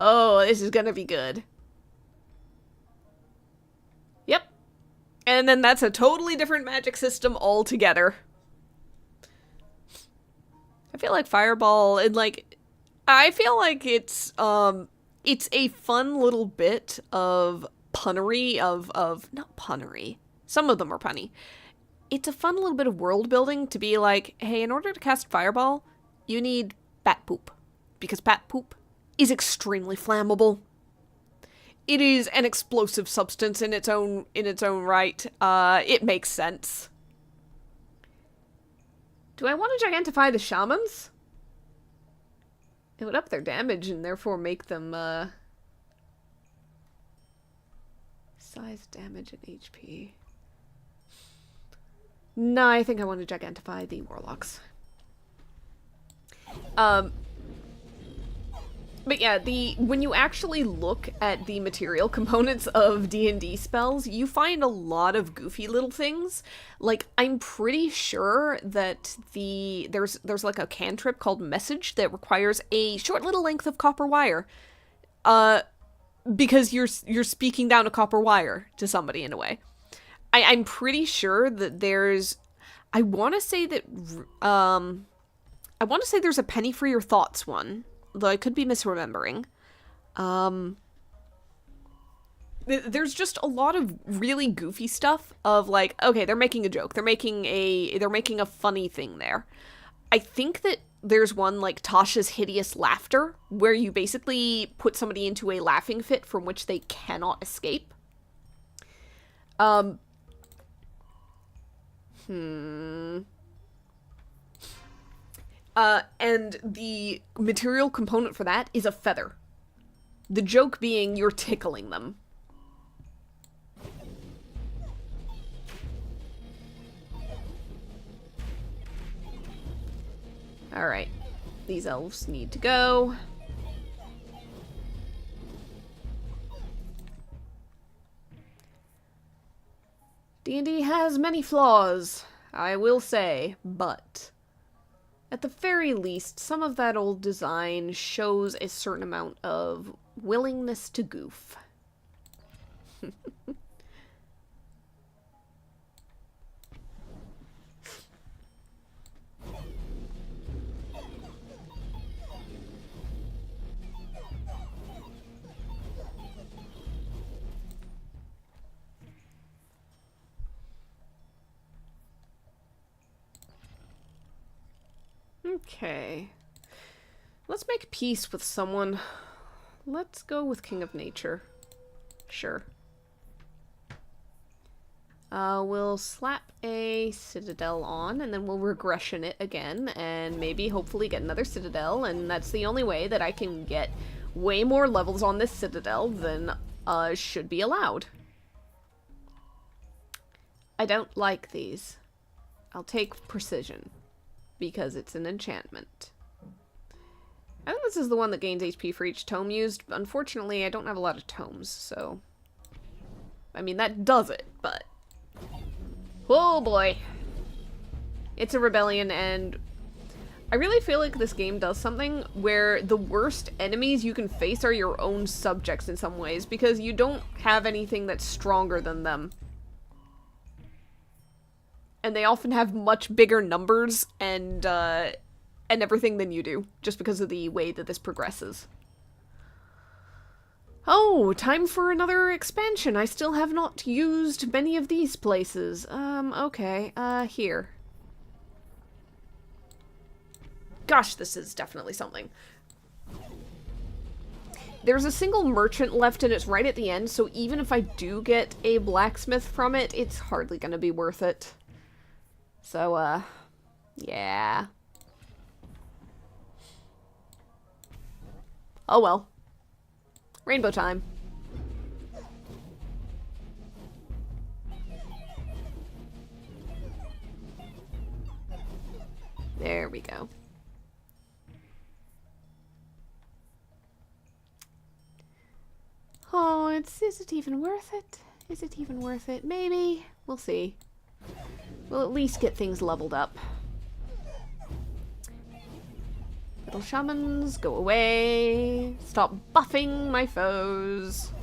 Oh, this is gonna be good. Yep. And then that's a totally different magic system altogether. I feel like Fireball, and like, I feel like it's a fun little bit of punnery, not punnery. Some of them are punny. It's a fun little bit of world building to be like, hey, in order to cast Fireball, you need bat poop. Because bat poop is extremely flammable. It is an explosive substance in its own right. It makes sense. Do I want to Gigantify the Shamans? It would up their damage and therefore make them, size, damage, and HP. No, I think I want to Gigantify the Warlocks. But yeah, when you actually look at the material components of D&D spells, you find a lot of goofy little things. Like, I'm pretty sure that there's like a cantrip called Message that requires a short little length of copper wire. Because you're speaking down a copper wire to somebody in a way. I'm pretty sure that there's... I want to say there's a Penny for Your Thoughts one. Though I could be misremembering. There's just a lot of really goofy stuff of like, okay, they're making a joke. They're making a funny thing there. I think that there's one like Tasha's Hideous Laughter, where you basically put somebody into a laughing fit from which they cannot escape. And the material component for that is a feather. The joke being you're tickling them. Alright. These elves need to go. D&D has many flaws, I will say, but... at the very least, some of that old design shows a certain amount of willingness to goof. Okay. Let's make peace with someone. Let's go with King of Nature. Sure. We'll slap a Citadel on, and then we'll regression it again, and maybe hopefully get another Citadel, and that's the only way that I can get way more levels on this Citadel than should be allowed. I don't like these. I'll take Precision. Because it's an enchantment. I think this is the one that gains HP for each tome used. Unfortunately, I don't have a lot of tomes, so... I mean, that does it, but... oh boy. It's a rebellion, and... I really feel like this game does something where the worst enemies you can face are your own subjects in some ways, because you don't have anything that's stronger than them. And they often have much bigger numbers and everything than you do, just because of the way that this progresses. Oh, time for another expansion. I still have not used many of these places. Okay. Here. Gosh, this is definitely something. There's a single merchant left and it's right at the end, so even if I do get a blacksmith from it, it's hardly gonna be worth it. So, yeah. Oh well. Rainbow time. There we go. Oh, is it even worth it? Is it even worth it? Maybe. We'll see. We'll at least get things leveled up. Little shamans, go away. Stop buffing my foes.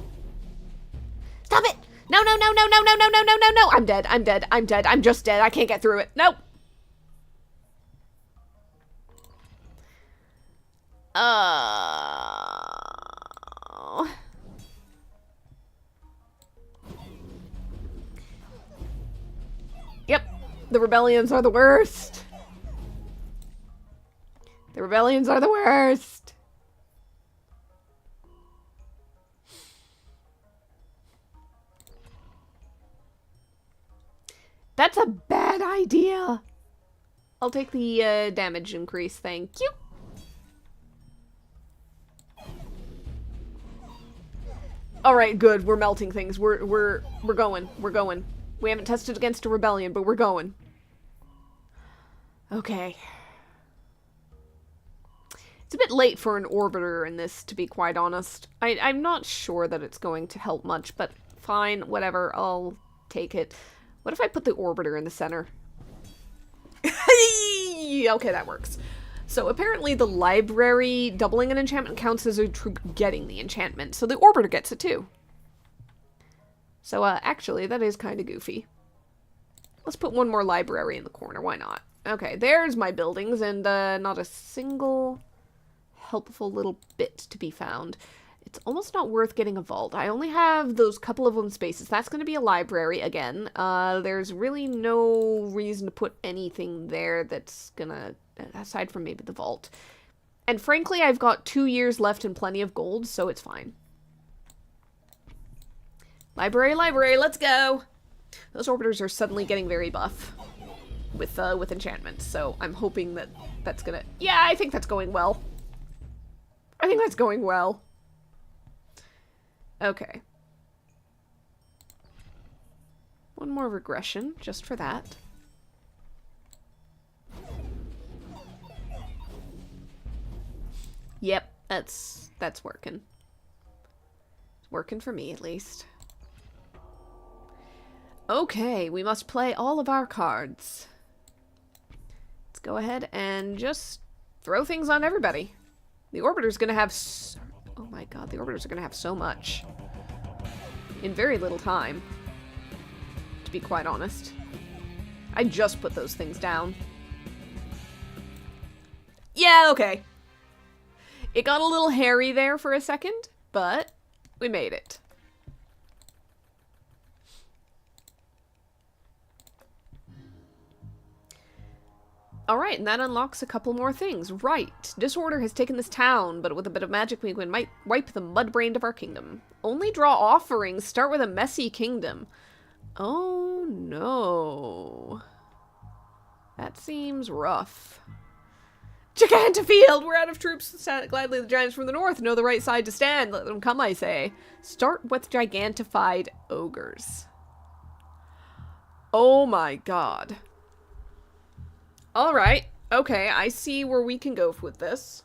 Stop it! No, no, no, no, no, no, no, no, no, no, no! I'm dead, I'm dead, I'm dead, I'm just dead. I can't get through it. Nope! Yep, the rebellions are the worst. The rebellions are the worst. That's a bad idea. I'll take the damage increase, thank you. All right, good. We're melting things. We're going. We're going. We haven't tested against a rebellion, but we're going. Okay. It's a bit late for an orbiter in this, to be quite honest. I'm not sure that it's going to help much, but fine, whatever. I'll take it. What if I put the orbiter in the center? Okay, that works. So apparently the library doubling an enchantment counts as a troop getting the enchantment, so the orbiter gets it too. So actually, that is kind of goofy. Let's put one more library in the corner, why not? Okay, there's my buildings, and not a single helpful little bit to be found. It's almost not worth getting a vault. I only have those couple of open spaces. That's going to be a library again. There's really no reason to put anything there that's gonna, aside from maybe the vault. And frankly, I've got 2 years left and plenty of gold, so it's fine. Library, library, let's go! Those orbiters are suddenly getting very buff with enchantments, so I'm hoping that that's gonna... Yeah, I think that's going well. I think that's going well. Okay. One more regression, just for that. Yep, that's working. It's working for me, at least. Okay, we must play all of our cards. Let's go ahead and just throw things on everybody. The orbiter's gonna have oh my god, the orbiters are gonna have so much. In very little time. To be quite honest. I just put those things down. Yeah, okay. It got a little hairy there for a second, but we made it. Alright, and that unlocks a couple more things. Right. Disorder has taken this town, but with a bit of magic we might wipe the mud-brained of our kingdom. Only draw offerings, start with a messy kingdom. Oh no. That seems rough. Gigantofield! We're out of troops. Gladly the giants from the north know the right side to stand. Let them come, I say. Start with gigantified ogres. Oh my god. Alright, okay, I see where we can go with this.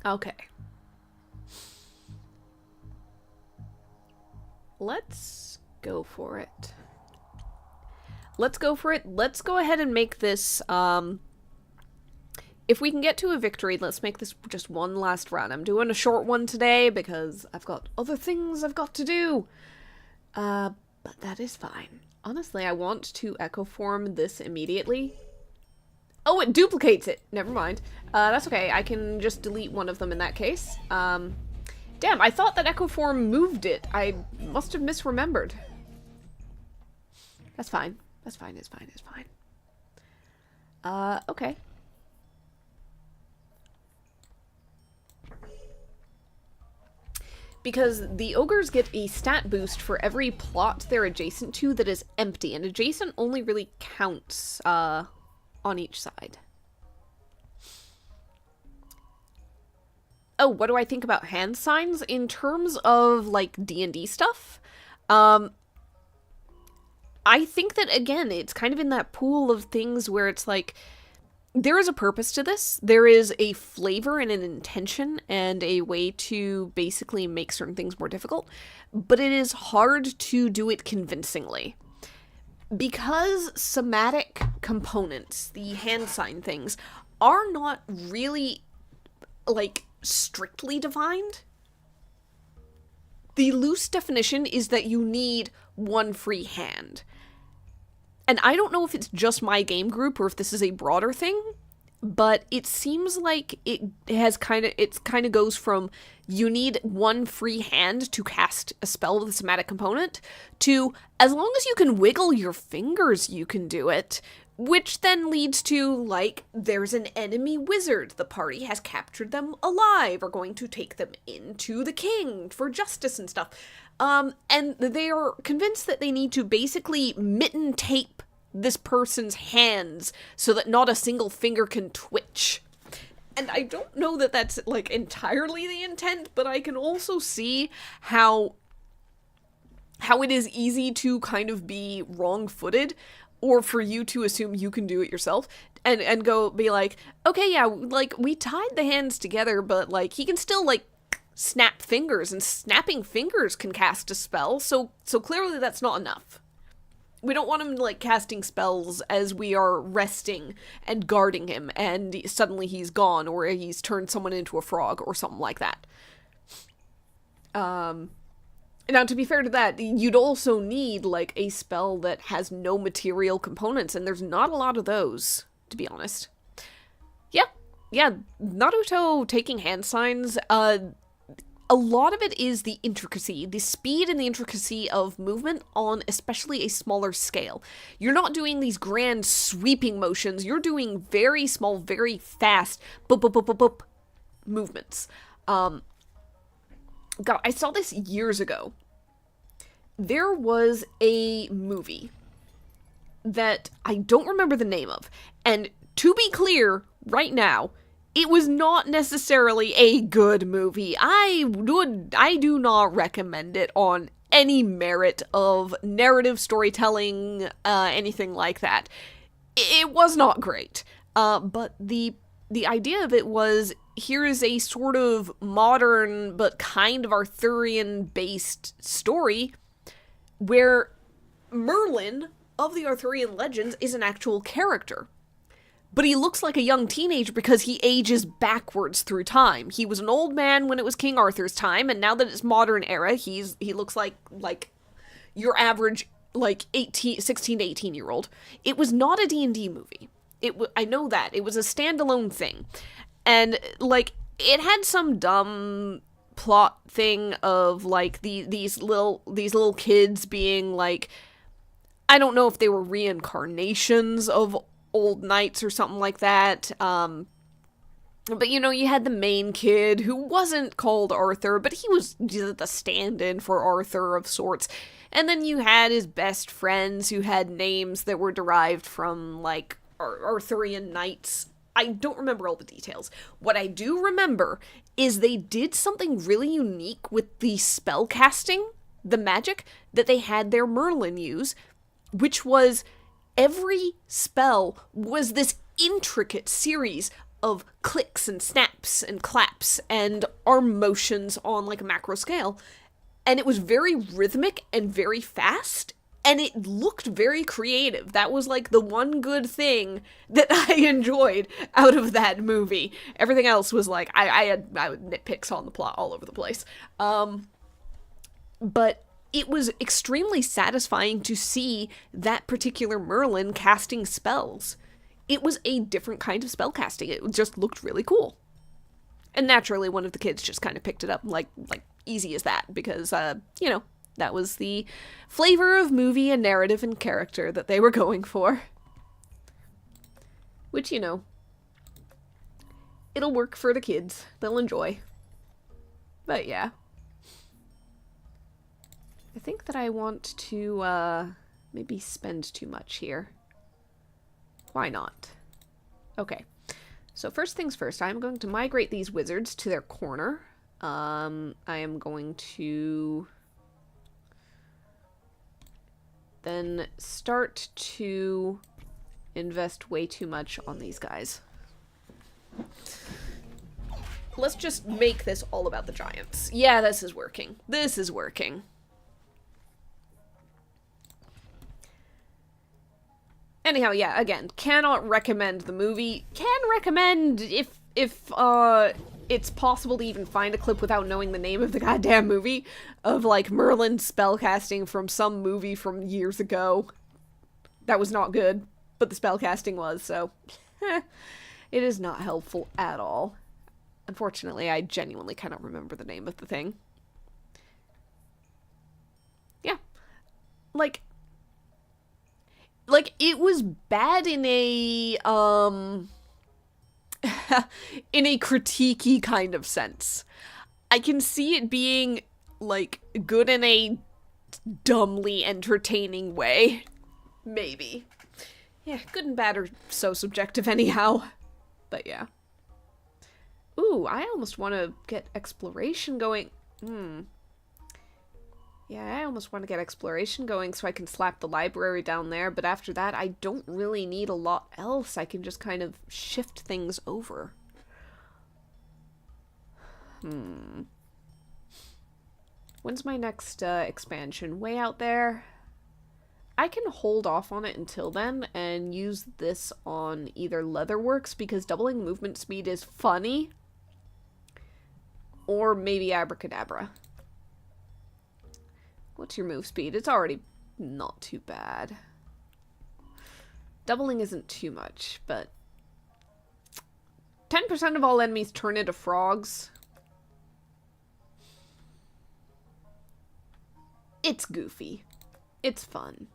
Okay. Let's go for it. Let's go for it. Let's go ahead and make this, if we can get to a victory, let's make this just one last run. I'm doing a short one today because I've got other things I've got to do. But that is fine. Honestly, I want to echo form this immediately. Oh, it duplicates it. Never mind. That's okay. I can just delete one of them in that case. Damn, I thought that Echo Form moved it. I must have misremembered. That's fine. That's fine. It's fine. It's fine. Okay. Because the ogres get a stat boost for every plot they're adjacent to that is empty, and adjacent only really counts, on each side. Oh, what do I think about hand signs? In terms of, like, D&D stuff, I think that, again, it's kind of in that pool of things where it's like, there is a purpose to this. There is a flavor and an intention and a way to basically make certain things more difficult, but it is hard to do it convincingly. Because somatic components, the hand sign things, are not really, like, strictly defined. The loose definition is that you need one free hand. And I don't know if it's just my game group or if this is a broader thing, but it seems like it kind of goes from you need one free hand to cast a spell with a somatic component to as long as you can wiggle your fingers, you can do it, which then leads to, like, there's an enemy wizard. The party has captured them alive, are going to take them into the king for justice and stuff. And they are convinced that they need to basically mitten tape this person's hands so that not a single finger can twitch. And I don't know that that's, like, entirely the intent, but I can also see how it is easy to kind of be wrong-footed, or for you to assume you can do it yourself, and go be like, okay, yeah, like, we tied the hands together, but, like, he can still, like, snap fingers, and snapping fingers can cast a spell, so clearly that's not enough. We don't want him, like, casting spells as we are resting and guarding him, and suddenly he's gone, or he's turned someone into a frog, or something like that. Now, to be fair to that, you'd also need, like, a spell that has no material components, and there's not a lot of those, to be honest. Yeah, Naruto taking hand signs, a lot of it is the intricacy, the speed and the intricacy of movement on especially a smaller scale. You're not doing these grand sweeping motions, you're doing very small, very fast boop movements. God, I saw this years ago. There was a movie that I don't remember the name of, and to be clear, right now, it was not necessarily a good movie. I do not recommend it on any merit of narrative storytelling, anything like that. It was not great. But the idea of it was, here is a sort of modern but kind of Arthurian-based story where Merlin of the Arthurian legends is an actual character. But he looks like a young teenager because he ages backwards through time. He was an old man when it was King Arthur's time, and now that it's modern era, he looks like your average, like, 16 to 18-year-old. It was not a D&D movie. I know that. It was a standalone thing. And, like, it had some dumb plot thing of, like, these little kids being, like, I don't know if they were reincarnations of old knights or something like that, but, you know, you had the main kid who wasn't called Arthur, but he was the stand-in for Arthur of sorts, and then you had his best friends who had names that were derived from, like, Arthurian knights. I don't remember all the details. What I do remember is they did something really unique with the spell casting, the magic, that they had their Merlin use, which was every spell was this intricate series of clicks and snaps and claps and arm motions on, like, a macro scale. And it was very rhythmic and very fast, and it looked very creative. That was, like, the one good thing that I enjoyed out of that movie. Everything else was, like, I had nitpicks on the plot all over the place. But it was extremely satisfying to see that particular Merlin casting spells. it was a different kind of spellcasting. It just looked really cool. And naturally, one of the kids just kind of picked it up, like easy as that, because, you know, that was the flavor of movie and narrative and character that they were going for. Which, you know, it'll work for the kids. They'll enjoy. But yeah. I think that I want to, maybe spend too much here. Why not? Okay. So first things first, I'm going to migrate these wizards to their corner. I am going to then start to invest way too much on these guys. Let's just make this all about the giants. Yeah, this is working. This is working. Anyhow, yeah, again, cannot recommend the movie. Can recommend if it's possible to even find a clip without knowing the name of the goddamn movie of, like, Merlin spellcasting from some movie from years ago. That was not good, but the spellcasting was, so it is not helpful at all. Unfortunately, I genuinely cannot remember the name of the thing. Yeah. Like, it was bad in a, in a critiquey kind of sense. I can see it being, like, good in a dumbly entertaining way. Maybe. Yeah, good and bad are so subjective anyhow. But yeah. Ooh, I almost want to get exploration going. Yeah, I almost want to get exploration going so I can slap the library down there, but after that, I don't really need a lot else. I can just kind of shift things over. When's my next expansion? Way out there? I can hold off on it until then and use this on either Leatherworks because doubling movement speed is funny, or maybe Abracadabra. What's your move speed? It's already not too bad. Doubling isn't too much, but 10% of all enemies turn into frogs. It's goofy. It's fun.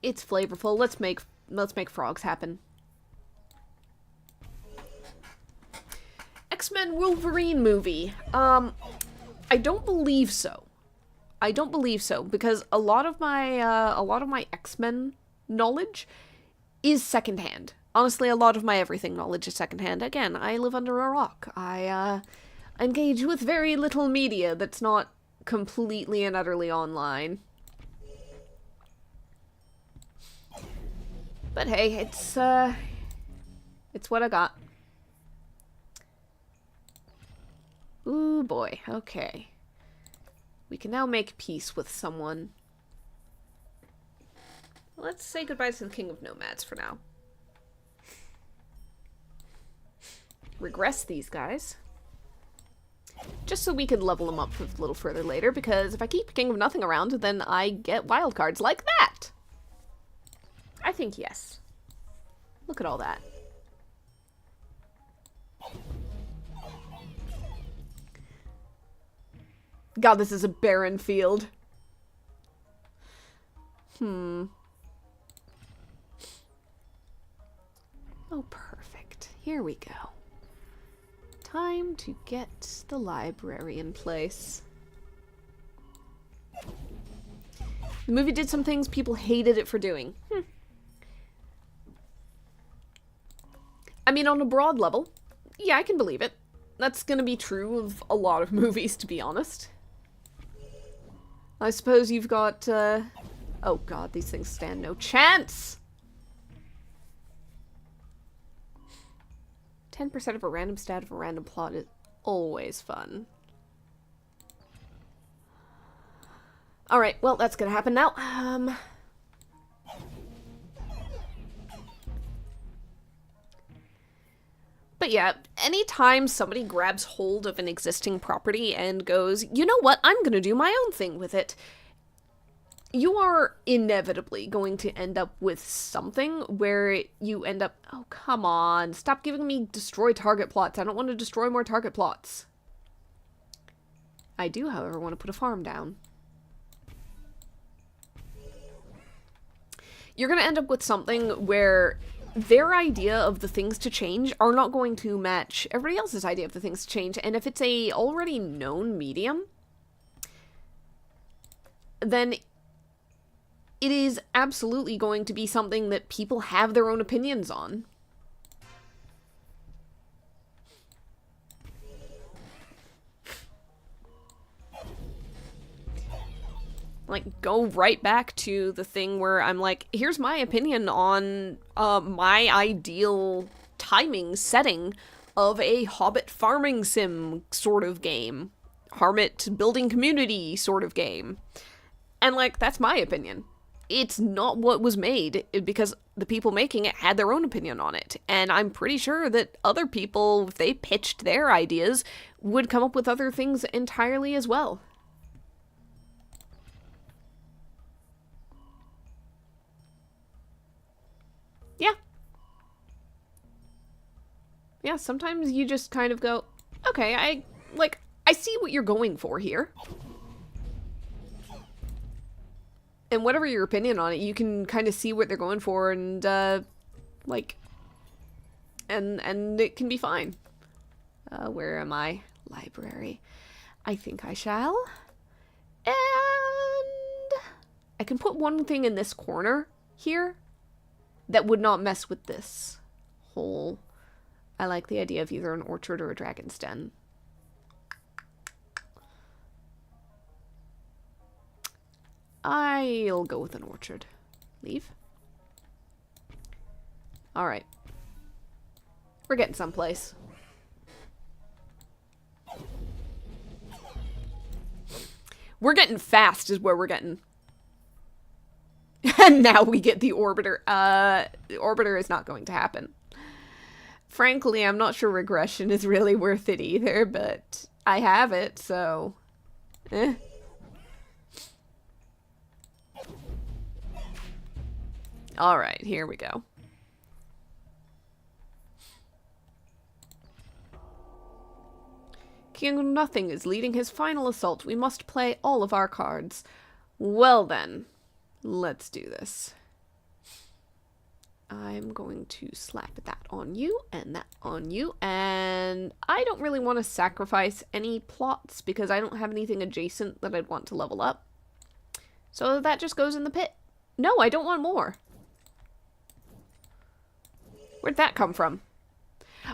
It's flavorful. Let's make frogs happen. X-Men Wolverine movie. I don't believe so. I don't believe so, because a lot of my X-Men knowledge is secondhand. Honestly, a lot of my everything knowledge is secondhand. Again, I live under a rock. I engage with very little media that's not completely and utterly online. But hey, it's what I got. Ooh boy, okay. We can now make peace with someone. Let's say goodbye to the King of Nomads for now. Regress these guys. Just so we can level them up a little further later, because if I keep King of Nothing around, then I get wildcards like that! I think yes. Look at all that. God, this is a barren field. Oh, perfect. Here we go. Time to get the library in place. The movie did some things people hated it for doing. I mean, on a broad level, yeah, I can believe it. That's gonna be true of a lot of movies, to be honest. I suppose you've got, oh god, these things stand no chance! 10% of a random stat of a random plot is always fun. Alright, well, that's gonna happen now. But yeah, anytime somebody grabs hold of an existing property and goes, you know what, I'm gonna do my own thing with it, you are inevitably going to end up with something where you end up, oh, come on, stop giving me destroy target plots. I don't want to destroy more target plots. I do, however, want to put a farm down. You're going to end up with something where their idea of the things to change are not going to match everybody else's idea of the things to change. And if it's a already known medium, then it is absolutely going to be something that people have their own opinions on. Like, go right back to the thing where I'm like, here's my opinion on my ideal timing setting of a Hobbit farming sim sort of game. Hobbit building community sort of game. And, like, that's my opinion. It's not what was made, because the people making it had their own opinion on it. And I'm pretty sure that other people, if they pitched their ideas, would come up with other things entirely as well. Yeah. Yeah, sometimes you just kind of go, okay, I see what you're going for here. And whatever your opinion on it, you can kind of see what they're going for, and, like, and it can be fine. Where am I? Library. I think I shall. And I can put one thing in this corner here that would not mess with this whole... I like the idea of either an orchard or a dragon's den. I'll go with an orchard. Leave. Alright. We're getting someplace. We're getting fast is where we're getting. And now we get the Orbiter. The Orbiter is not going to happen. Frankly, I'm not sure regression is really worth it either, but I have it, so... Eh. Alright, here we go. King Nothing is leading his final assault. We must play all of our cards. Well then, let's do this. I'm going to slap that on you and that on you, and I don't really want to sacrifice any plots because I don't have anything adjacent that I'd want to level up. So that just goes in the pit. No, I don't want more. Where'd that come from?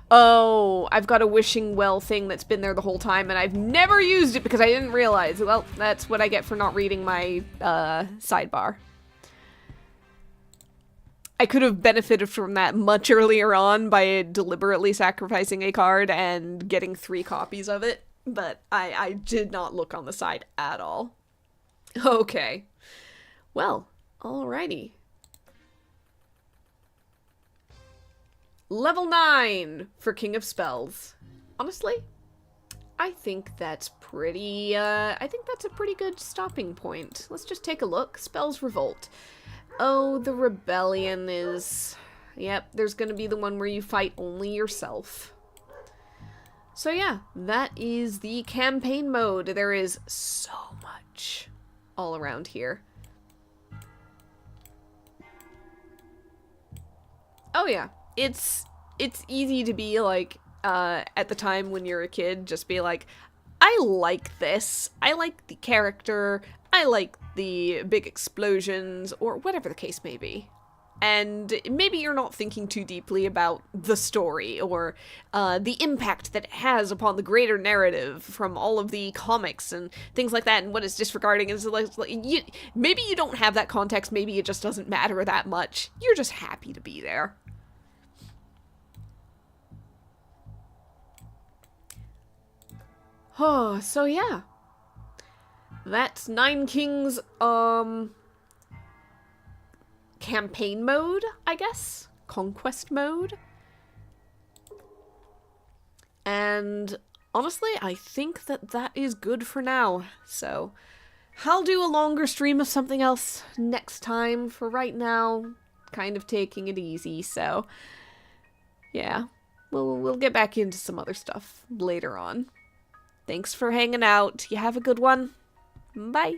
Oh, I've got a wishing well thing that's been there the whole time, and I've never used it because I didn't realize. Well, that's what I get for not reading my sidebar. I could have benefited from that much earlier on by deliberately sacrificing a card and getting 3 copies of it, but I did not look on the side at all. Okay. Well, alrighty. Level 9 for King of Spells. Honestly, I think that's pretty, I think that's a pretty good stopping point. Let's just take a look. Spells Revolt. Oh, the Rebellion is... Yep, there's gonna be the one where you fight only yourself. So yeah, that is the campaign mode. There is so much all around here. Oh yeah, it's easy to be like, at the time when you're a kid, just be like, I like this, I like the character, I like the big explosions, or whatever the case may be. And maybe you're not thinking too deeply about the story, or the impact that it has upon the greater narrative from all of the comics and things like that, and what it's disregarding. And so maybe you don't have that context, maybe it just doesn't matter that much. You're just happy to be there. Oh, so yeah. That's Nine Kings, campaign mode, I guess? Conquest mode? And honestly, I think that that is good for now. So, I'll do a longer stream of something else next time. For right now, kind of taking it easy, so yeah. We'll get back into some other stuff later on. Thanks for hanging out. You have a good one. Bye.